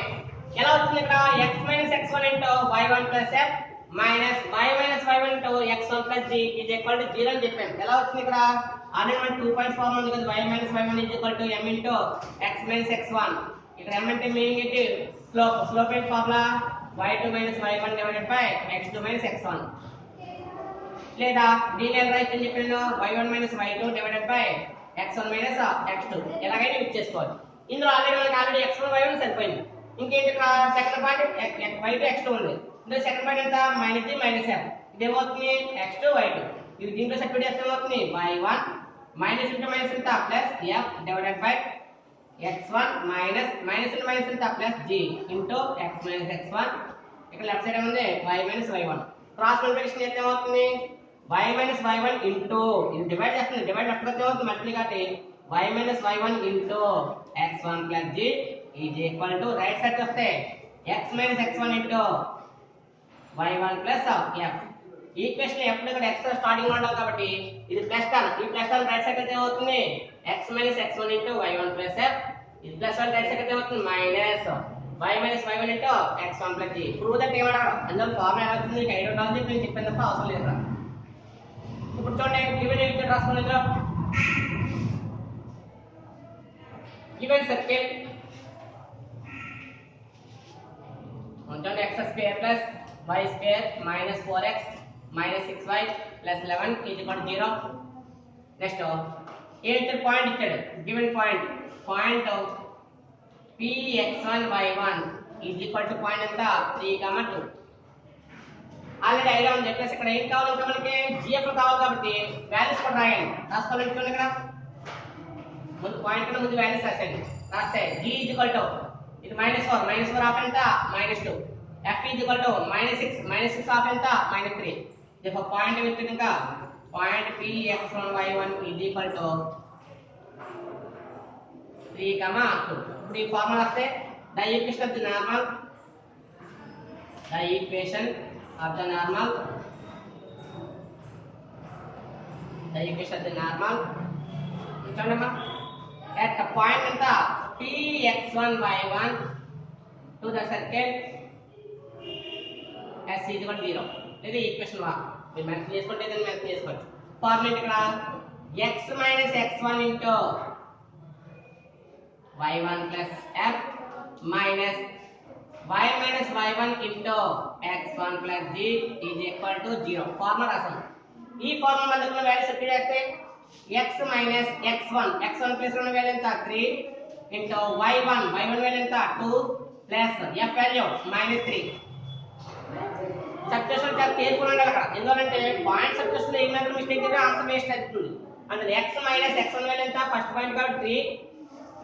ఎలా వస్తుంది ఇక్కడ x - x1 into y1 plus f minus y - y1 into x1 plus g is equal to 0 అని చెప్పాం. ఎలా వచ్చింది ఇక్కడ ఆల్రెడీ మనం 2 పాయింట్స్ ఫార్మ్ ఉంది కదా y - y1 is equal to m into x - x1 ఇక్కడ m అంటే మీనింగ్ ఏంటి స్లోప్ ఏంటి formula y2 - y1 divided by x2 - x1 లేదా దీని ఎలా రైట్ అని చెప్పాను y1 - y2 divided by x1 - x2 ఎలాగైనా యూజ్ చేసుకోవాలి. ఇందులో ఆల్రెడీ x1 y1 సరిపోయింది. ఇంకేంటి ఇక్కడ సెకండ్ పాయింట్ y2 x2 ఉంది. ఇందులో సెకండ్ పాయింట్ ఎంత -g - f ఇదేమవుతుంది x2 y2 ఇది దీంట్లో సబ్స్టిట్యూట్ చేస్తే ఏమవుతుంది y1 మైనస్ ఇంటూ మైనస్ ఎంత plus f divided by x1 minus into minus ఎంత plus g into x - x1 ఇక్కడ లెఫ్ట్ సైడ్ ఏముంది y - y1 క్రాస్ మల్టిప్లికేషన్ చేస్తే ఏమవుతుంది y - y1 ఇంటూ ఇది డివైడ్ చేస్తుంది డివైడ్ లెఫ్ట్ గా అవుతుంది మల్టిప్లై కాబట్టి y - y1 into x1 plus g is equal to right side వస్తే x - x1 into y1 plus f equation ఎప్పుడు ఇక్కడ x స్టార్టింగ్ లో ఉండాలి కాబట్టి ఇది ప్లస్ టర్మ్ ఈ ప్లస్ టర్మ్ రైట్ సైడ్ అయితే ఏమవుతుంది x - x1 into y1 plus f ఇది ప్లస్ 1 రైట్ సైడ్ అయితే ఏమవుతుంది minus y - y1 into x1 plus g prove that ఏమన్నా అందులో ఫార్ములా ఎలా వస్తుంది మీకు ఐడియా ఉండాలి నేను చెప్పిన తప్ప అవసరం లేదు. ఇప్పుడు చూడండి గివెన్ ఈక్వేషన్ రాసుకోండి ఇందులో గివెన్ సర్కిల్ ఉంటుంది x square plus y square minus 4x minus 6y plus 11 is equal to 0. Next ఏంటి పాయింట్ ఇచ్చాడు given point px1/1 is equal to point ఎంత 3, 2 ఆల్రెడీ ఐడియా ఉంది చెప్పేసి ఇక్కడ ఏం కావాలంటే మనకి gf కావాలి కాబట్టి వాల్యూస్ కూడా రాయండి రాసుకోవాలి చూడండి ఇక్కడ ముందు పాయింట్ కన్నా ముందు వాల్యూస్ రాసేయండి రాస్తే g ఈజ్ ఈక్వల్ టు ఇది -4 హాఫ్ ఎంత -2 f is equal to -6 half ఎంత -3 देखो పాయింట్ విత్ ఇంకా point px1/1 is equal to 3, 2 ఇప్పుడు ఈ ఫార్ములా వస్తే the equation of the normal, the equation of the normal, the equation of the normal. చూడమ్మా at the point anta px1 y1 to the circle s is equal to 0. ఇది ఈక్వేషన్ 1. మీరు మెన్షన్ చేసుకుంటే దీన్ని మెన్షన్ చేసుకోవచ్చు. ఫార్ములా ఇక్కడ x minus x1 into y1 plus f minus y minus y1 into x1 plus g is equal to 0. Formula రాసాం. ఈ ఫార్ములా మధ్య ఉన్న వాల్యూస్ సబ్స్టిట్యూట్ చేస్తే x minus x1 ప్లస్ ఉన్న వాల్యూ ఎంత 3 into y1 వాల్యూ ఎంత 2 ప్లస్ f వాల్యూ -3. సబ్స్టిట్యూషన్ చాలా కేర్ఫుల్ ఉండాలి అక్కడ. ఎందుకంటే పాయింట్ సబ్స్టిట్యూషన్ లో ఏమైనా మిస్టేక్ చేస్తే ఆన్సర్ వేస్ట్ అవుతుంది. అంటే x minus x1 వాల్యూ ఎంత ఫస్ట్ పాయింట్ కాబట్టి 3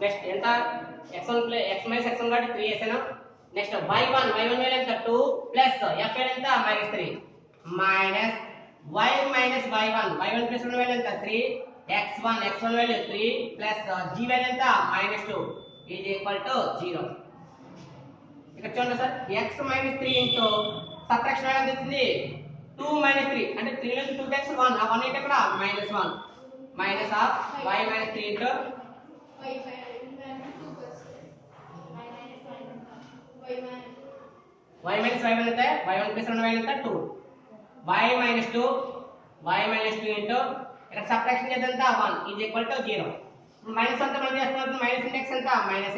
నెక్స్ట్ ఎంత x minus x1 కాబట్టి 3 వేసాను. నెక్స్ట్ y1 వాల్యూ ఎంత 2 ప్లస్ f వాల్యూ ఎంత -3 minus y minus y1 plus ఉన్న వాల్యూ ఎంత 3 x1 value 3 plus g value ఎంత -2 ఈజ్ ఈక్వల్ టు 0. ఇక్కడ చూడండి సార్ x -3 ఇంటూ సబ్ట్రాక్షన్ ఎలా వచ్చింది 2 -3 అంటే 3 నుంచి 2 టైమ్స్ 1 ఆ 1 ఏంటి అక్కడ -1 minus of y -3 into y minus y1 అంటే y1 ప్లస్ ఉన్న వాల్యూ ఎంత 2 y -2 into ఇక్కడ సబ్ట్రాక్షన్ చేద్దాం 1 ఈజ్ ఈక్వల్ టు 0. మైనస్ అంతా మనం చేస్తున్నాం మైనస్ ఇంటూ x ఎంత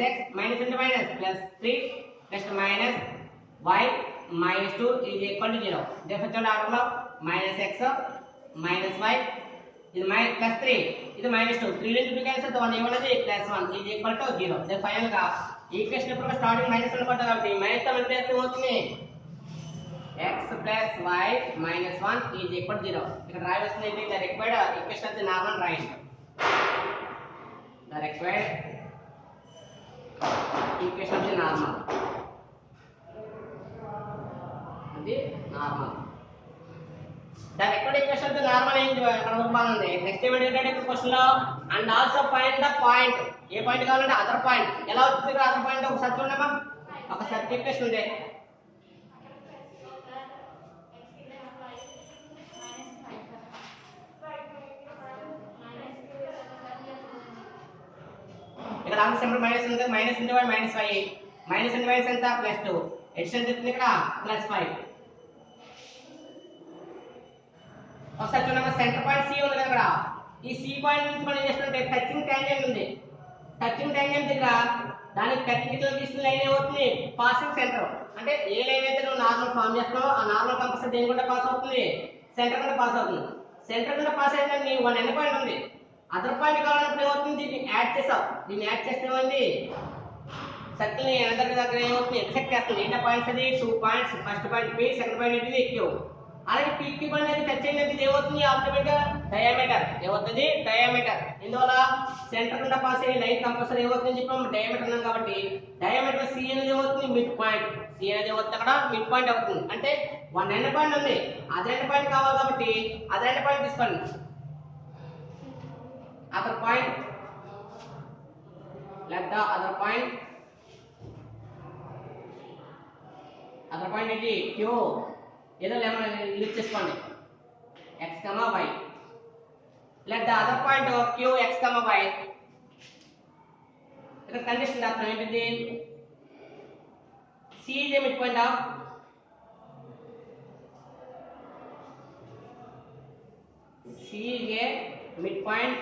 -x minus into minus plus 3 next minus y -2 is equal to 0. Therefore చూడండి ఆర్డర్లో -x -y ఇది ప్లస్ 3 ఇది -2 3 నుంచి 2 క్యాన్సిల్ అవుతుంది 1 ఏమన్నది +1 is equal to 0. Then final గా ఈక్వేషన్ ఇప్పుడు స్టార్టింగ్ మైనస్ అనుకుంటాం కాబట్టి మైనస్ అంటే ఏమవుతుంది x plus y minus 1 is equal to 0. ఇక్కడ రాయవలసింది ఏంటి the required equation of the normal రాయండి. The required equation of the normal. అది normal. The required equation of the normal ఏంటి ఇక్కడ బాగుంది. నెక్స్ట్ ఏమంటే క్వశ్చన్ లో and also find the point. A point కావాలంటే అదర్ పాయింట్. ఎలా వచ్చింది ఇక్కడ అదర్ పాయింట్ ఒకసారి చూడమ్మా. ఒకసారి ఈక్వేషన్ ఉంది. ఇక్కడ ఆన్సర్ సింబల్ మైనస్ ఉంది minus into y -y minus into y ఎంత +2 ఎడిషన్ చెప్తుంది ఇక్కడ +5. ఒకసారి చూడండి సెంటర్ పాయింట్ C ఉంది కదా ఇక్కడ ఈ C పాయింట్ నుంచి మనం ఏం చేస్తుంటే టచింగ్ టాంజెంట్ ఉంది. టచింగ్ టాంజెంట్ దగ్గర దానికి పెర్పెండిక్యులర్ తీసుకున్న లైన్ ఏమవుతుంది పాసింగ్ సెంటర్. అంటే ఏ లైన్ అయితే నువ్వు నార్మల్ ఫామ్ చేస్తున్నావో ఆ నార్మల్ కంపల్సరీ దేని గుండా పాస్ అవుతుంది సెంటర్ గుండా పాస్ అవుతుంది. సెంటర్ గుండా పాస్ అయిందని నీ 1 ఎండ్ పాయింట్ ఉంది. అదర్ పాయింట్ కావాలన్నప్పుడు ఏమవుతుంది దీన్ని యాడ్ చేసావు. దీన్ని యాడ్ చేస్తే ఏమైంది సర్కిల్ ని ఎనదర్ దగ్గర ఏమవుతుంది ఎక్సెక్ట్ చేస్తుంది. ఏంటా పాయింట్స్ అది 2 points first point P second point ఏంటిది Q. అలాగే PQ పాయింట్ అనేది టచ్ అయినది ఏమవుతుంది ఆల్టర్నేట్ గా డయామీటర్ ఏమవుతుంది డయామీటర్. ఇందువల్ల సెంటర్ గుండా పాస్ అయ్యే లైన్ కంపల్సరీ ఏమవుతుంది చెప్పాము డయామీటర్ అన్నాం కాబట్టి డయామీటర్ C అనేది ఏమవుతుంది మిడ్ పాయింట్. C అనేది ఏమవుతుంది అక్కడ మిడ్ పాయింట్ అవుతుంది. అంటే 1 ఎండ్ పాయింట్ ఉంది అదర్ ఎండ్ పాయింట్ కావాలి కాబట్టి అదర్ ఎండ్ పాయింట్ తీసుకోండి. other point let the other point ఏంటి q ఏదో లేమని లిస్ట్ చేసుకోండి x, y let the other point q x, y. ఇక్కడ కండిషన్ అర్థం ఏంటిది c is a midpoint of c is a midpoint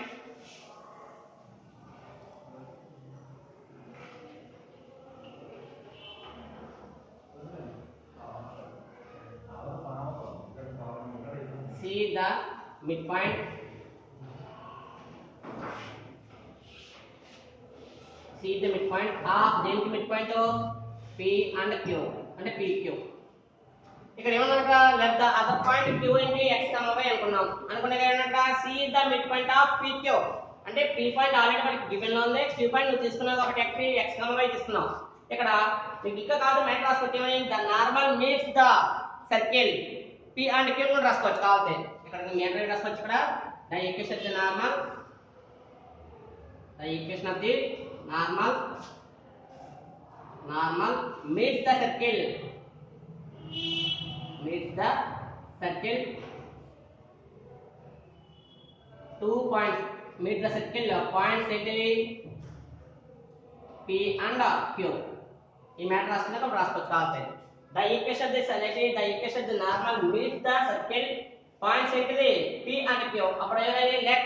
the midpoint of దేనికి midpoint P and Q అంటే PQ. ఇక్కడ ఏమన్నట let the other point Q ఏంటి x, y అనుకున్నాం. అనుకునే ఏంటంట C is the midpoint of PQ అంటే P పాయింట్ ఆల్రెడీ మనకి గివెన్ లో ఉంది. Q పాయింట్ నువ్వు తీసుకున్నావు కాబట్టి x, y తీసుకున్నావు. ఇక్కడ మీకు ఇంకా కాదు మైండ్ రాసుకోవచ్చు ఏమని the normal meets the circle P and Q ను రాసుకోవచ్చు కావాలి. ఇక్కడ మెయిన్ రేట్ రాసుకోవచ్చు. ఇక్కడ the equation of the normal normal meets the circle, meets the circle 2 points, meet the circle points ఏంటి P and Q. ఈ మ్యాటర్ రాసుకున్నాక రాసుకోవచ్చు కావాలి. The equation is selected, the equation the normal meets the circle points ఏంటిది P and Q. అప్పుడు ఏమైంది let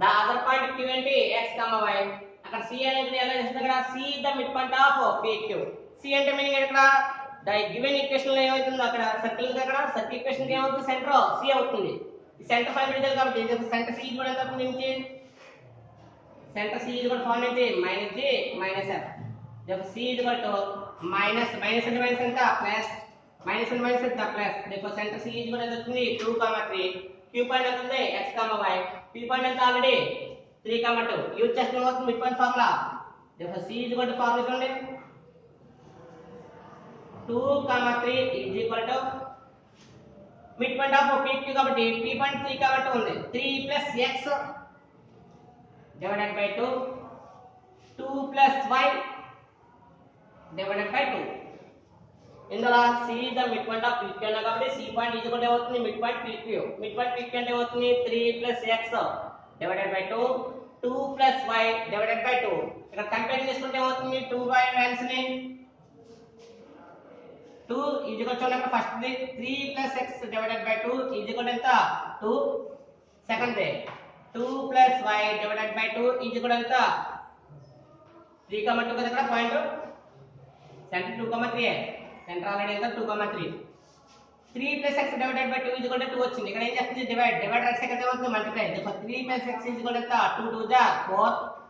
the other point Q ఏంటి x, y. అక్కడ C అనేది ఎలా చేస్తుంది ఇక్కడ C the midpoint of PQ. C అంటే మీనింగ్ ఇక్కడ the given equation లో ఏమవుతుంది అక్కడ సర్కిల్ ఉంది అక్కడ సర్కిల్ ఈక్వేషన్ ఏమవుతుంది సెంటర్ C అవుతుంది. ఈ సెంటర్ ఫైండ్ చేయాలి కాబట్టి సెంటర్ C కూడా ఎంత అవుతుంది నుంచి center C is equal to form ఏంటి minus G minus F. Therefore C is equal to minus and minus ఎంత plus minus and minus ఎంత plus. Therefore center C is equal to ఎంత వస్తుంది 2, 3. Q పాయింట్ ఎంత ఉంది x, y. P పాయింట్ ఎంత ఆల్రెడీ 3, 2. యూజ్ చేస్తే ఏమవుతుంది mid point formula. Therefore C is equal to formula చూడండి 2, 3 is equal to mid point of PQ కాబట్టి P పాయింట్ 3, 2 ఉంది 3 plus x divided by 2, 2 plus y divided by 2. ఇందులో C the midpoint of PQ అన్న కాబట్టి C point is equal to అవుతుంది mid point PQ. Mid point PQ అంటే అవుతుంది 3 plus x divided by 2, 2 plus y divided by 2. ఇక్కడ కంపేర్ చేసుకుంటే అవుతుంది 2y వాల్యూస్ ని 2 ఈజ్ ఈక్వల్ టు అక్కడ first the 3 plus x divided by 2 is equal to ఎంత 2. Second the 2 plus y divided by 2 is equal to ఎంత 3, 2 కదా ఇక్కడ పాయింట్ సెంటర్ 2, 3 సెంటర్ ఆల్రెడీ ఎంత 2, 3. 3 plus x divided by 2 is equal to 2 వచ్చింది. ఇక్కడ ఏం చేస్తుంది డివైడ్ రైట్ సైడ్ ఏమవుతుంది multiply. therefore 3 plus x is equal to ఎంత 2, 2 జా 4.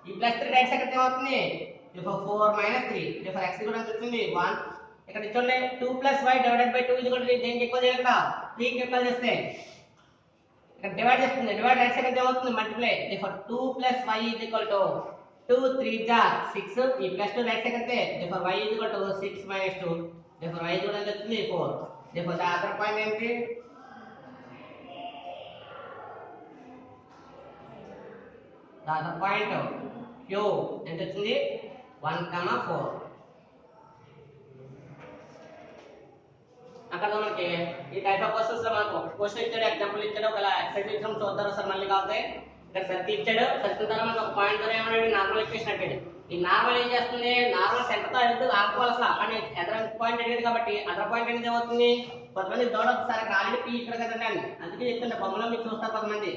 ఈ ప్లస్ 3 రైట్ సైడ్ ఏమవుతుంది therefore 4 minus 3. therefore x కూడా ఎంత వచ్చింది 1. ఇక్కడ చూడండి 2 plus y divided by 2 is equal to దేనికి ఎక్కువ చేయాలి ఇక్కడ 3 కి ఎక్కువ చేస్తే ఇక్కడ డివైడ్ చేస్తుంది. డివైడ్ రైట్ సైడ్ ఏమవుతుంది multiply. therefore 2 plus y is equal to 2, 3 జా 6. ఈ ప్లస్ 2 రైట్ సైడ్ అయితే therefore y is equal to 6 minus 2. therefore y కూడా ఎంత వచ్చింది 4. therefore the other point ఏంటి the other point Q ఎంత వచ్చింది 1, 4. అక్కడ మనకి ఈ టైప్ ఆఫ్ క్వశ్చన్స్ లో మనకు క్వశ్చన్ ఇచ్చాడు ఎగ్జాంపుల్ ఇచ్చాడు ఒకవేళ ఎక్సర్సైజ్ ఇచ్చాము చూద్దాం సార్ మళ్ళీ కాకపోతే ఇక్కడ సర్కిల్ ఇచ్చాడు సర్కిల్ ద్వారా మనకు ఒక పాయింట్ ద్వారా ఏమన్నాడు నార్మల్ ఈక్వేషన్ అడిగాడు. ఈ నార్మల్ ఏం చేస్తుంది నార్మల్ సెంటర్ తో అడిగితే ఆడుకోవాలి అసలు కానీ ఎదర్ పాయింట్ అడిగాడు కాబట్టి అదర్ పాయింట్ అనేది ఏమవుతుంది కొంతమంది డౌట్ ఒకసారి ఆల్రెడీ పీ ఇక్కడ కదండి అని అందుకే చెప్తుంటే బొమ్మలో మీరు చూస్తారు కొంతమంది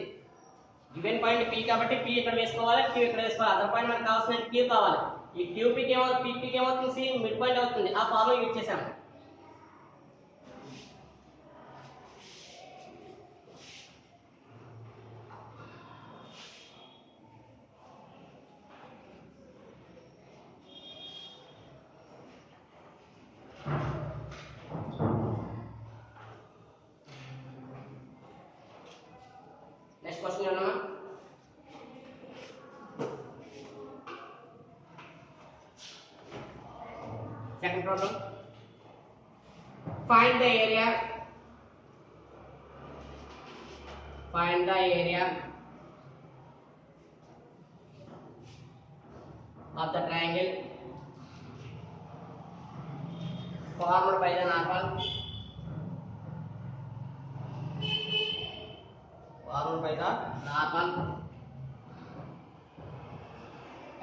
గివెన్ పాయింట్ పీ కాబట్టి పీ ఇక్కడ వేసుకోవాలి క్యూ ఇక్కడ వేసుకోవాలి. అదర్ పాయింట్ మనకు కావాల్సిన క్యూ కావాలి. ఈ క్యూ పీకి ఏమవుతుంది పీకి ఏమవుతుంది సి మిడ్ పాయింట్ అవుతుంది. ఆ ఫార్ములా యూజ్ చేసాము. నెక్స్ట్ క్వశ్చన్ ఏమన్నా second problem find the area of the triangle formed by the normal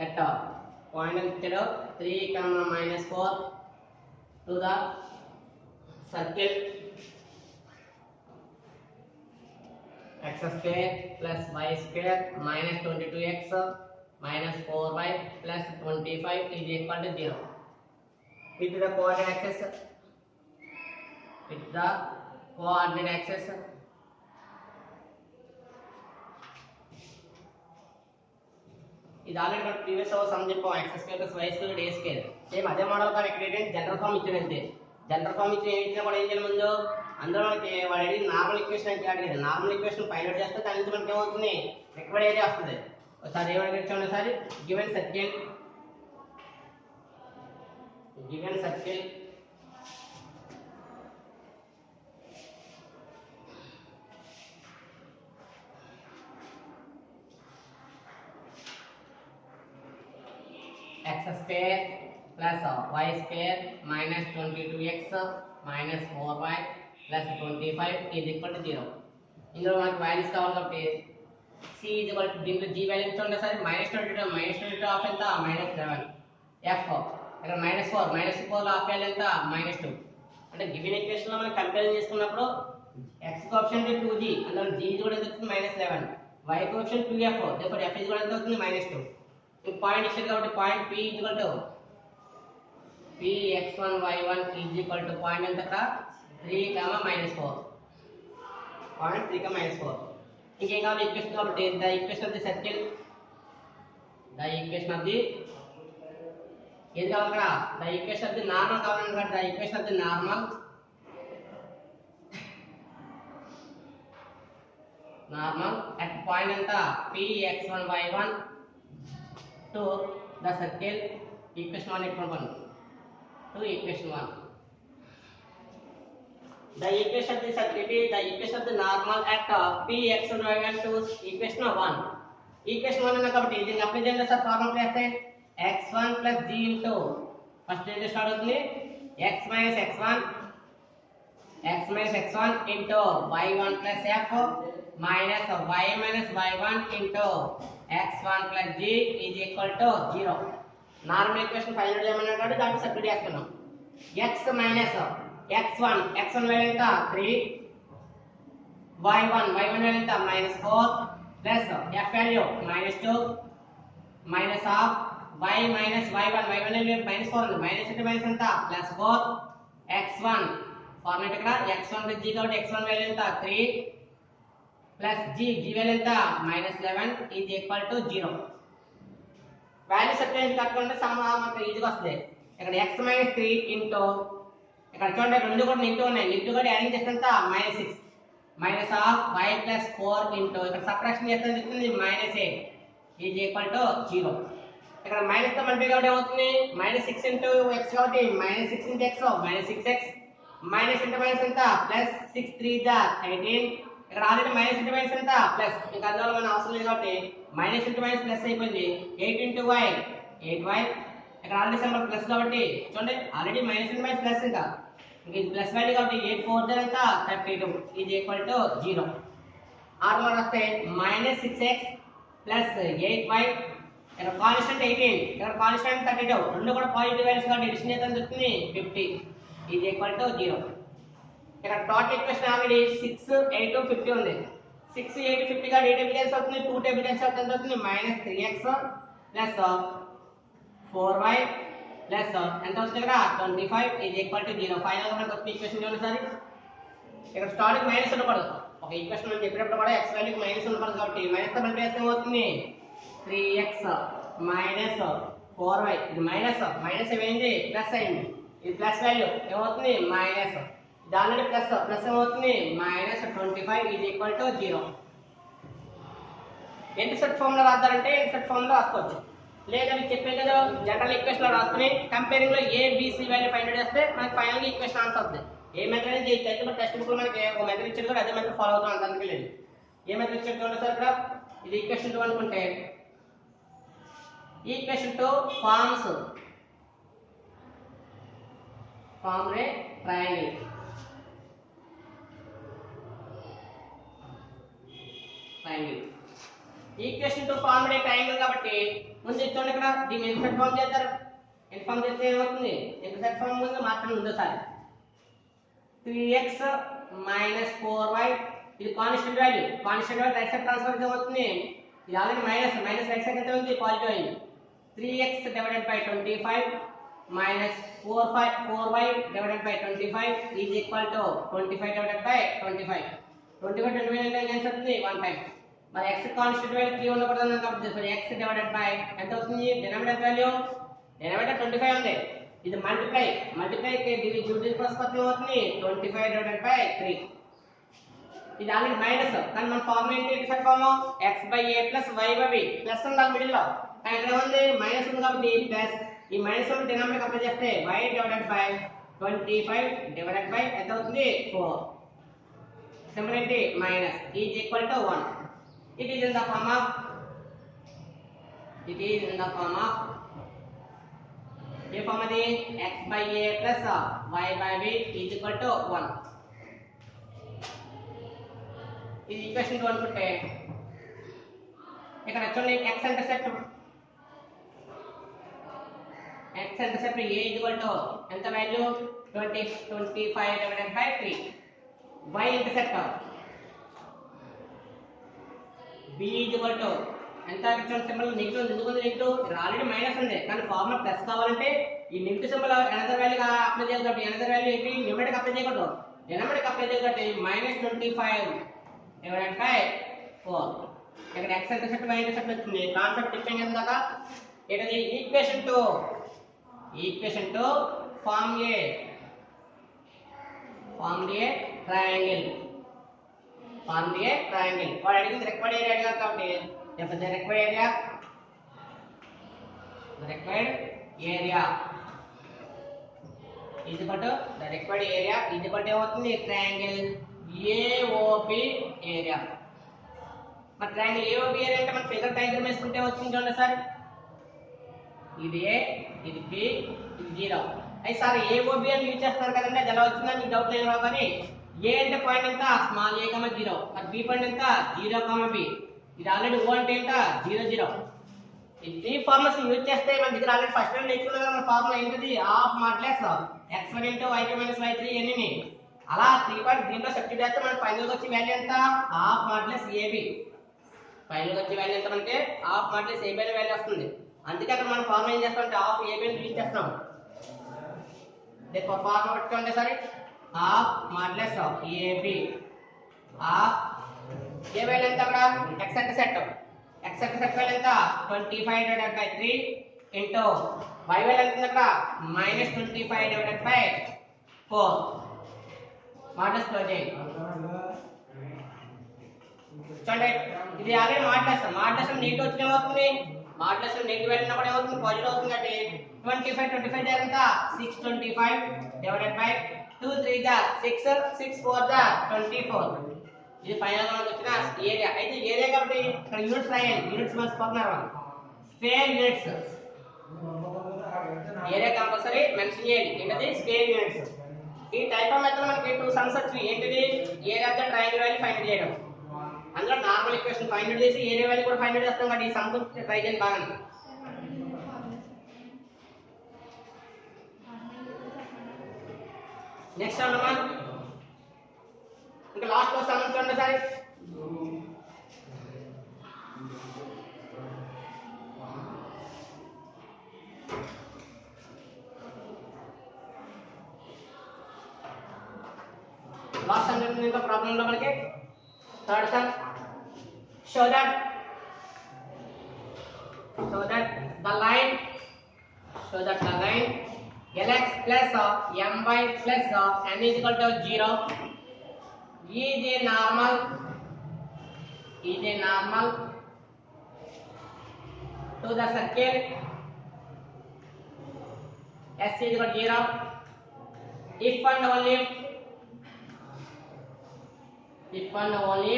at point ఇచ్చాడు 3, -4 to the circle x square plus y square minus 22x minus 4y plus 25 is equal to 0 with the coordinate axis ఇది ఆల్రెడీ మనం ప్రీవియస్ సమ్ చెప్పాం x square plus y square a square same అదే మోడల్ కానీ ఇక్కడ ఏంటంటే జనరల్ ఫార్మ్ ఇచ్చాడు అంతే. జనరల్ ఫార్మ్ ఇచ్చిన ఇచ్చినా కూడా ఏం చేయాలి ముందు అందులో మనకి వాడు అడిగి నార్మల్ ఈక్వేషన్ అంటే అడిగాడు. నార్మల్ ఈక్వేషన్ ఫైండ్ అవుట్ చేస్తే దాని నుంచి మనకి ఏమవుతుంది రిక్వైర్డ్ ఏరియా వస్తుంది. ఒకసారి ఏమని చూడండి ఒకసారి given circle x square plus y square minus 22x minus 4y plus 25 is equal to 0. ఇందులో మనకు వాల్యూస్ కావాలి కాబట్టి c is equal to దీంట్లో g వాల్యూ ఎంత ఉంటుంది సార్ -22 ఆఫ్ ఎంత -11 f ఇక్కడ -4 ఆఫ్ వాల్యూ ఎంత -2 అంటే గివెన్ ఈక్వేషన్ లో మనం కంపేర్ చేసుకున్నప్పుడు x కోఎఫిషియంట్ 2g అందులో g కూడా ఎంత వస్తుంది -11 y coefficient 2f therefore f కూడా ఎంత అవుతుంది -2 ఈ పాయింట్ ఇచ్చారు కాబట్టి point p is equal to px1 y1 is equal to point ఎంత అక్కడ 3, -4 పాయింట్ 3, -4 ఇంకేం కావాలి ఈక్వేషన్ కాబట్టి the equation of the circle ఏది కావాలి ఇక్కడ the equation of the normal కావాలన్నమాట the equation of the normal at point ఎంత px1 y1 to the circle equation 1 to equation 1. The equation of the circle is the equation of the normal at px1 y1 to equation 1. Equation 1 అన్న కాబట్టి దీన్ని అప్లై చేయండి సార్ ఫార్ములా చేస్తే x1 plus g into first ఏది స్టార్ట్ అవుతుంది x minus x1 into y1 plus f minus y minus y1 into x1 plus g is equal to 0. Normal equation find out చేయమన్నాడు కాబట్టి దాన్ని సబ్స్టిట్యూట్ చేస్తున్నాం x minus x1 వాల్యూ ఎంత 3 y1 వాల్యూ ఎంత -4 plus f value -2 minus of y minus y1 value -4 ఉంది మైనస్ అంటే మైనస్ ఎంత +4 x1 ఫార్ములా ఇక్కడ x1 ప్లస్ g కాబట్టి x1 వాల్యూ ఎంత 3 ప్లస్ g వాల్యూ ఎంత -11 is equal to 0. Value substitute కట్టుకుంటే మనకు ఈజీగా వస్తుంది ఇక్కడ x - 3 ఇంటూ ఇక్కడ చూడండి రెండు కూడా నెగటివ్ ఉన్నాయి నెగటివ్ కూడా యాడింగ్ చేస్తే ఎంత -6 మైనస్ ఆఫ్ y + 4 ఇంటూ ఇక్కడ సబ్ట్రాక్షన్ చేస్తే చెప్తుంది -8 ఈజ్ ఈక్వల్ టు 0. ఇక్కడ మైనస్ తో మల్టిప్లై కాబట్టి ఏమవుతుంది -6 ఇంటూ x కాబట్టి -6 into x -6x minus into minus ఎంత +6 3 18 ఇక్కడ ఆల్రెడీ మైనస్ ఇంటూ మైనస్ ఎంత ప్లస్ ఇంకా అందువల్ల మన అవసరం లేదు కాబట్టి మైనస్ ఇంటూ మైనస్ ప్లస్ అయిపోయింది 8 ఇంటూ y 8y ఇక్కడ ఆల్రెడీ సింబల్ ప్లస్ కాబట్టి చూడండి already minus into minus plus ఇంకా ఇది ప్లస్ వాల్యూ కాబట్టి 8 4 ఎంత 32 ఈజ్ ఈక్వల్ టు 0. ఫార్ములా రాస్తే -6x + 8y ఇక్కడ కాన్స్టెంట్ 18 ఇక్కడ కాన్స్టెంట్ 32 రెండు కూడా పాజిటివ్ వాల్యూస్ కాబట్టి అడిషన్ చేద్దాం చెప్తుంది 50 ఈజ్ ఈక్వల్ టు 0. ఇక్కడ టోటల్ ఈక్వేషన్ ఆల్రెడీ 6 8 50 ఉంది 6 8 50 గా 8 టేబుల్ అవుతుంది 2 టేబుల్ ఎంత అవుతుంది -3x + 4y ప్లస్ ఎంత వస్తుంది ఇక్కడ 25 ఈజ్ ఈక్వల్ టు 0. ఫైనల్ గా మనకు వచ్చే ఈక్వేషన్ చూడండి సార్ ఇక్కడ స్టార్టింగ్ మైనస్ ఉండకూడదు ఒక ఈక్వేషన్ మనం చెప్పినప్పుడు కూడా x వాల్యూకి మైనస్ ఉండకూడదు కాబట్టి మైనస్ తో మల్టిప్లై చేస్తే ఏమవుతుంది 3x - 4y ఇది మైనస్ ఏమైంది ప్లస్ అయింది ఇది ప్లస్ వాల్యూ ఏమవుతుంది మైనస్ దానిలో ప్లస్ ఏమవుతుంది -25 is equal to 0. Intercept formula రాద్దారంటే ఇంటర్సెప్ట్ ఫార్ములా రాసుకోవచ్చు లేదా మీకు చెప్పేది కదా జనరల్ ఈక్వేషన్ లో రాసుకుని కంపేరింగ్ లో a b c value find out చేస్తే మనకి ఫైనల్ గా ఈక్వేషన్ ఆన్సర్ అవుతుంది. ఏ మెథడ్ అనేది చేయొచ్చు అయితే మన టెక్స్ట్ బుక్ లో మనకి ఒక మెథడ్ ఇచ్చాడు కూడా అదే మెథడ్ ఫాలో అవుతాం అంతనికి లేదు. ఏ మెథడ్ ఇచ్చాడు చూడండి సార్ ఇక్కడ ఇది ఈక్వేషన్ 2 అనుకుంటే ఈక్వేషన్ 2 ఫార్మ్ ఏ ట్రయాంగిల్ ఈక్వేషన్ 2 ఫార్మ్ ఏ ట్రయాంగిల్ కాబట్టి ముందు చూడండి ఇక్కడ దీన్ని ఇంటర్సెప్ట్ ఫార్మ్ చేస్తారు ఇన్ఫార్మ్ చేస్తే ఏమవుతుంది ఇంటర్సెప్ట్ ఫార్మ్ ముందు మాత్రం ముందు సార్ 3x - 4y ఇది constant value right side transfer అవుతుంది ఇది ఆల్రెడీ మైనస్ రైట్ సైడ్ ఎంత ఉంది పాజిటివ్ అయింది 3x / 25 - 4y / 25 is equal to 25 / 25 అంటే ఎంత అవుతుంది 1 టైం మరి x కాన్స్టెంట్ వాల్యూ 3 ఉండకూడదు కాబట్టి x డివైడెడ్ బై ఎంత అవుతుంది డినామినేటర్ వాల్యూ డినామినేటర్ 25 ఉంది ఇది మల్టిప్లై కి డివిజన్ ప్రస్పత్తి అవుతుంది 25 డివైడెడ్ బై 3 ఇది ఆల్రెడీ మైనస్ కానీ మన ఫార్ములా ఏంటి intercept form x/a + y/b plus ఉండాలి మిడిల్ లో కానీ ఇక్కడ ఉంది మైనస్ ఉంది కాబట్టి ప్లస్ ఈ మైనస్ ఉన్న డినామినేటర్ అప్లై చేస్తే y divided by 25 divided by ఎంత అవుతుంది 4 సింబల్ ఏంటి minus is equal to 1. It is in the form of ఏ ఫార్మ్ అది x by a plus y by b is equal to 1. ఇది ఈక్వేషన్ 2 అనుకుంటే ఇక్కడ చూడండి x intercept a is equal to ఎంత value 25 divided by 3. y intercept b is equal to ఎంత చూడండి సింబల్ నెగటివ్ ఎందుకు ఉంది నెగటివ్ ఇక్కడ ఆల్రెడీ మైనస్ ఉంది కానీ ఫార్ములా ప్లస్ కావాలంటే ఈ నెగటివ్ సింబల్ అనదర్ వాల్యూ గా అప్లై చేయాలి కాబట్టి అనదర్ వాల్యూ ఏంటి న్యూమరిక్ అప్లై చేయకూడదు డైనమిక్ అప్లై చేయాలి కాబట్టి -25 divided by 4. ఇక్కడ x ఇంటర్సెప్ట్ y ఇంటర్సెప్ట్ వచ్చింది కాన్సెప్ట్ చెప్పాం కదా ఏంటది ఈక్వేషన్ 2 ఫార్మ్ ఏ ట్రయాంగిల్ వాడు అడిగింది రిక్వైర్డ్ ఏరియా అడిగారు కాబట్టి చెప్పండి required area is equal to the required area is equal to ఏమవుతుంది ట్రయాంగిల్ AOB ఏరియా. మరి ట్రయాంగిల్ AOB ఏరియా అంటే మనం ఫిగర్ డయాగ్రమ్ వేసుకుంటే వచ్చింది చూడండి సార్ ఇది A ఇది B ఇది 0. అయితే సార్ AOB అని యూజ్ చేస్తారు కదండి అది ఎలా వచ్చిందని మీకు డౌట్ లేదు కానీ A అంటే పాయింట్ ఎంత స్మాల్ a, 0 మరి B పాయింట్ ఎంత 0, B ఇది ఆల్రెడీ O అంటే ఎంత 0, 0. ఈ ఫార్ములాస్ యూజ్ చేస్తే మన దగ్గర ఆల్రెడీ ఫస్ట్ టైం నేర్చుకున్నాం కదా మన ఫార్ములా ఏంటిది half modulus x1 * y2 - y3 ఎన్ని అలా 3 పాయింట్స్ దీంట్లో సబ్స్టిట్యూట్ చేస్తే మనకి ఫైనల్ గా వచ్చే వాల్యూ ఎంత హాఫ్ మాడ్యులస్ AB. ఫైనల్ గా వచ్చే వాల్యూ ఎంత అంటే హాఫ్ మాడ్యులస్ AB అనే వాల్యూ వస్తుంది. అందుకే అక్కడ మనం ఫార్ములా ఏం చేస్తామంటే హాఫ్ AB ని యూజ్ చేస్తాం. देखो फॉर्म పెట్టుకోండి సరే half modulus of AB half A value ఎంత అక్కడ x ఇంటర్సెప్ట్ వాల్యూ ఎంత 25 divided by 3 into y value ఎంత అక్కడ -25 divided by 4 మాడ్యులస్ చూడండి ఇది ఆల్రెడీ మాడ్యులస్ నెగటివ్ వచ్చిన ఏమవుతుంది మాడ్యులస్ నెగటివ్ వాల్యూ కూడా ఏమవుతుంది పాజిటివ్ అవుతుంది అంటే 25 ఎంత 625 divided by 2 3 जा 6 6 4 जा 24. ఇది ఫైనల్ గా మనకు వచ్చిన ఏరియా. అయితే ఏరియా కాబట్టి ఇక్కడ యూనిట్స్ రాయాలి యూనిట్స్ మర్చిపోతున్నారు square units area compulsory mention చేయాలి ఏంటది స్క్వేర్ యూనిట్స్. ఈ టైప్ ఆఫ్ మెథడ్ మనకి 2 సమ్స్ వచ్చినాయి ఏంటిది area of the triangle value find చేయడం అందులో నార్మల్ ఈక్వేషన్ ఫైండ్ చేసి ఏరియా వాల్యూ కూడా ఫైండ్ చేస్తాం కాబట్టి ఈ సమ్ ట్రై చేయండి బాగా. నెక్స్ట్ అన్నమా ఇంకా లాస్ట్ లో సమ్ చూడండి సరే లాస్ట్ సమ్ ఇంకా ప్రాబ్లం ఉందా మనకి third sum show that the line lx plus my plus n is equal to 0 is a normal to the circle s is equal to 0 if and only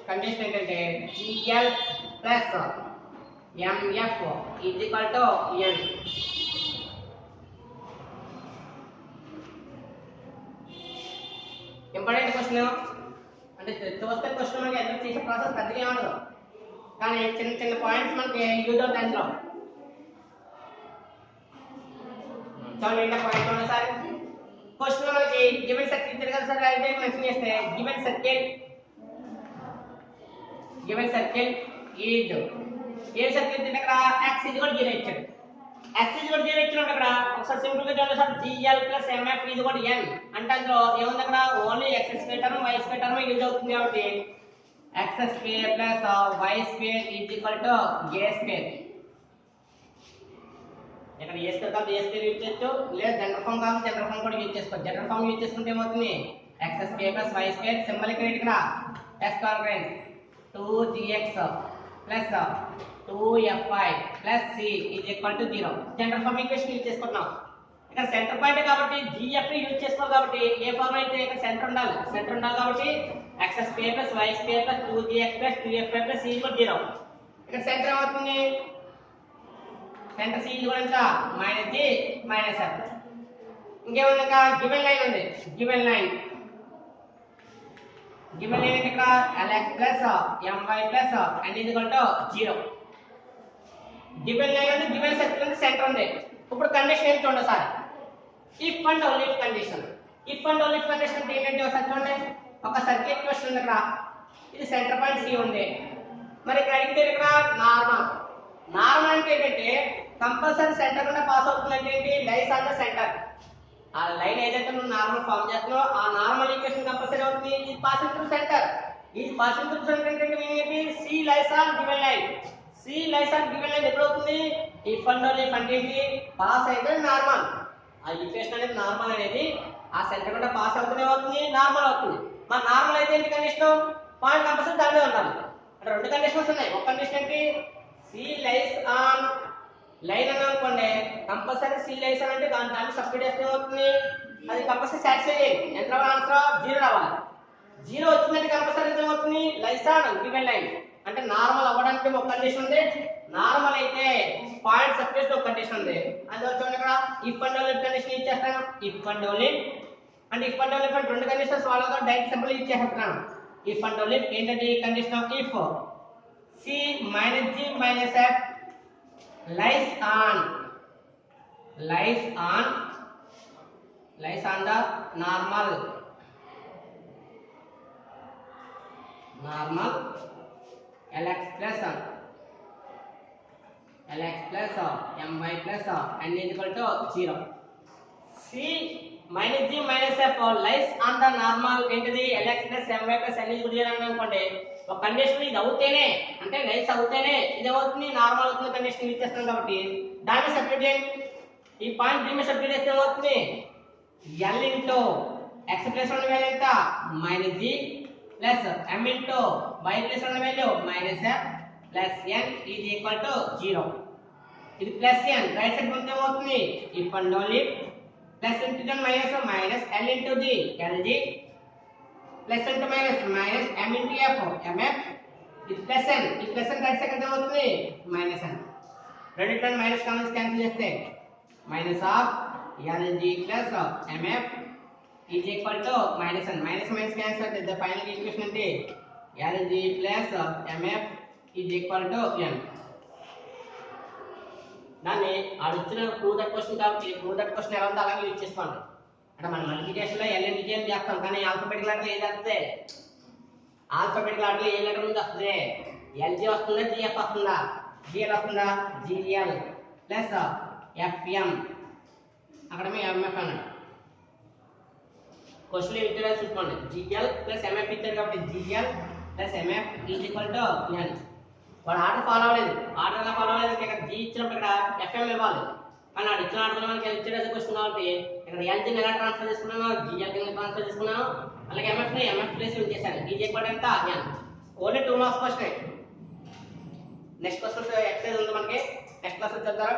condition ఏంటంటే gl plus mf is equal to n. Important question అంటే చూస్తే క్వశ్చన్ మనకి ఎదురు చేసే ప్రాసెస్ పెద్దగా ఉండదు కానీ చిన్న చిన్న పాయింట్స్ మనకి యూజ్ అవుతాయి అందులో. చూడండి ఏంటో పాయింట్ చూడండి సార్ క్వశ్చన్ మనకి గివెన్ సర్కిల్ ఇచ్చారు కదా సార్ అయితే మెన్షన్ చేస్తే given circle is a circle ఇచ్చింది అక్కడ x is equal to 0 ఇచ్చాడు x is equal to 0 ఇచ్చినప్పుడు అక్కడ ఒకసారి సింపుల్ గా చూడండి sir gl plus mf is equal to n అంటే అందులో ఏముంది అక్కడ only x square term y square term use అవుతుంది కాబట్టి x square plus y square is equal to a square. ఇక్కడ ఏ స్క్వేర్ కాదు ఏ స్క్వేర్ యూజ్ చేయొచ్చు లేదా జనరల్ ఫామ్ కాదు జనరల్ ఫామ్ కూడా యూజ్ చేసుకోవచ్చు. జనరల్ ఫామ్ యూజ్ చేసుకుంటే ఏమవుతుంది x square plus y square symbol ఇక్కడ ఇక్కడ s కాన్ఫరెన్స్ 2gx plus 2fy plus c is equal to 0 general form equation use చేసుకుంటున్నాం. ఇక్కడ సెంటర్ పాయింట్ కాబట్టి gf యూజ్ చేసుకోవాలి కాబట్టి ఏ ఫార్మ్ అయితే ఇక్కడ సెంటర్ ఉండాలి కాబట్టి x square plus y square plus 2gx plus 2fy plus c is equal to 0 ఇక్కడ సెంటర్ ఏమవుతుంది సెంటర్ సి కూడా ఎంత మైనస్ జి మైనస్ ఎఫ్. ఇంకేముంది ఇంకా గివెన్ లైన్ ఉంది. గివెన్ లైన్ ఇక్కడ lx plus my plus n equal to 0. Given line అంటే గివెన్ సర్కిల్ అంటే సెంటర్ ఉంది. ఇప్పుడు కండిషన్ ఏంటి చూడండి sir. If and only if condition. If and only if condition అంటే ఏంటంటే ఒకసారి చూడండి. ఒక సర్కిల్ క్వశ్చన్ ఉంది ఇక్కడ. ఇది సెంటర్ పాయింట్ సి ఉంది. మరి ఇక్కడ అడిగితే ఇక్కడ నార్మల్. నార్మల్ అంటే ఏంటంటే కంపల్సరీ సెంటర్ నుండి పాస్ అవుతుంది అంటే ఏంటి లైస్ ఆన్ ద సెంటర్. ఆ లైన్ ఏదైతే నువ్వు నార్మల్ ఫామ్ చేస్తున్నావో ఆ నార్మల్ ఈక్వేషన్ కంపల్సరీ అవుతుంది. ఇది పాసింగ్ త్రూ సెంటర్. ఈ పాసింగ్ త్రూ సెంటర్ అంటే మీనింగ్ ఏంటి C lies on given line. C lies on given line ఎప్పుడు అవుతుంది ఇఫ్ అండ్ ఓన్లీ ఇఫ్ అంటే ఏంటి పాస్ అయితే నార్మల్. ఆ ఈక్వేషన్ అనేది నార్మల్ అనేది ఆ సెంటర్ నుండి పాస్ అవుతూనే అవుతుంది నార్మల్ అవుతుంది. మరి నార్మల్ అయితే ఏంటి కండిషన్ పాయింట్ కంపల్సరీ దానిలో ఉండాలి. అంటే రెండు కండిషన్స్ ఉన్నాయి. ఒక కండిషన్ ఏంటి సి లైస్ ఆన్ లైన్ అని అనుకోండి కంపల్సరీ సి లైస్ అంటే దాన్ని సబ్స్టిట్యూట్ చేస్తే అవుతుంది అది కంపల్సరీ సాటిస్ఫై చేయాలి. ఎంత రావాలి ఆన్సర్ 0 రావాలి. 0 వచ్చిందంటే కంపల్సరీ ఏమవుతుంది లైస్ ఆన్ గివెన్ లైన్ అంటే నార్మల్ అవ్వడానికి ఒక కండిషన్ ఉంది. నార్మల్ అయితే పాయింట్ సబ్స్టిట్యూట్ ఒక కండిషన్ ఉంది. అందువల్ల చూడండి ఇక్కడ ఇఫ్ అండ్ ఓన్లీ కండిషన్ ఇచ్చేస్తాను. ఇఫ్ అండ్ ఓన్లీ అంటే ఇఫ్ అండ్ ఓన్లీ రెండు కండిషన్స్ వాళ్ళతో డైరెక్ట్ సింపుల్ ఇచ్చేస్తాను. ఇఫ్ అండ్ ఓన్లీ ఏంటంటే ఈ condition of if C minus G minus F lies on the normal lx plus my plus n equal to 0. C minus g minus f lies on the normal ఏంటిది lx plus my plus n equal to 0 అని అనుకోండి. ఒక కండిషన్ ఇది అవుతేనే అంటే లైస్ అవుతేనే ఇది అవుతుంది నార్మల్ అవుతుంది కండిషన్ ఇచ్చేస్తాం కాబట్టి దాన్ని సబ్స్టిట్యూట్ చేయండి. ఈ పాయింట్ దీన్ని సబ్స్టిట్యూట్ చేస్తే ఏమవుతుంది l ఇంటూ x ప్లస్ ఉన్న వాల్యూ ఎంత minus g plus m into y plus ఉన్న value minus f plus n is equal to 0. ఇది ప్లస్ n రైట్ సైడ్ ముందు ఏమవుతుంది if and only plus into minus minus l into g lg plus into minus minus m into f mf ఇది ప్లస్ n ఈ ప్లస్ n రైట్ సైడ్ ఏమవుతుంది మైనస్ n. రెండిట్లో మైనస్ కామన్ క్యాన్సిల్ చేస్తే minus of lg plus mf is equal to minus n. Minus minus cancel అయితే ద ఫైనల్ ఈక్వేషన్ అంటే lg plus mf is equal to n. దాన్ని ఆడిచ్చిన ప్రూవ్ దట్ క్వశ్చన్ కాబట్టి ప్రూవ్ దట్ క్వశ్చన్ ఎలా ఉందో అలాగే యూజ్ చేసుకోండి. అంటే మన మల్టిప్లికేషన్ లో ln అని చేస్తాం కానీ ఆల్ఫాబెటికల్ ఆర్డర్ ఏది వస్తుంది ఆల్ఫాబెటికల్ ఆర్డర్ ఏ లెటర్ ముందు వస్తుంది lg వస్తుందా gf వస్తుందా gl వస్తుందా gl ప్లస్ fm అక్కడ మీ mf అన్నాడు. క్వశ్చన్ ఇచ్చాడు చూసుకోండి gl ప్లస్ mf ఇచ్చాడు కాబట్టి gl plus mf is equal to n. వాడు ఆర్డర్ ఫాలో అవ్వలేదు. ఆర్డర్ ఎలా ఫాలో అవ్వలేదు ఇక్కడ g ఇచ్చినప్పుడు ఇక్కడ fm ఇవ్వాలి కానీ వాడు ఇచ్చిన ఆర్డర్ మనకి ఇచ్చేది క్వశ్చన్ కాబట్టి ఇక్కడ lg ని ఎలా ట్రాన్స్ఫర్ చేసుకున్నాను gl ని ట్రాన్స్ఫర్ చేసుకున్నాను అలాగే mf ని mf ప్లేస్ లో చేశాను. ఈజ్ ఈక్వల్ ఎంత n. Only 2 marks question. Next question exercise ఉంది మనకి నెక్స్ట్ క్లాస్ లో చదువుతారా.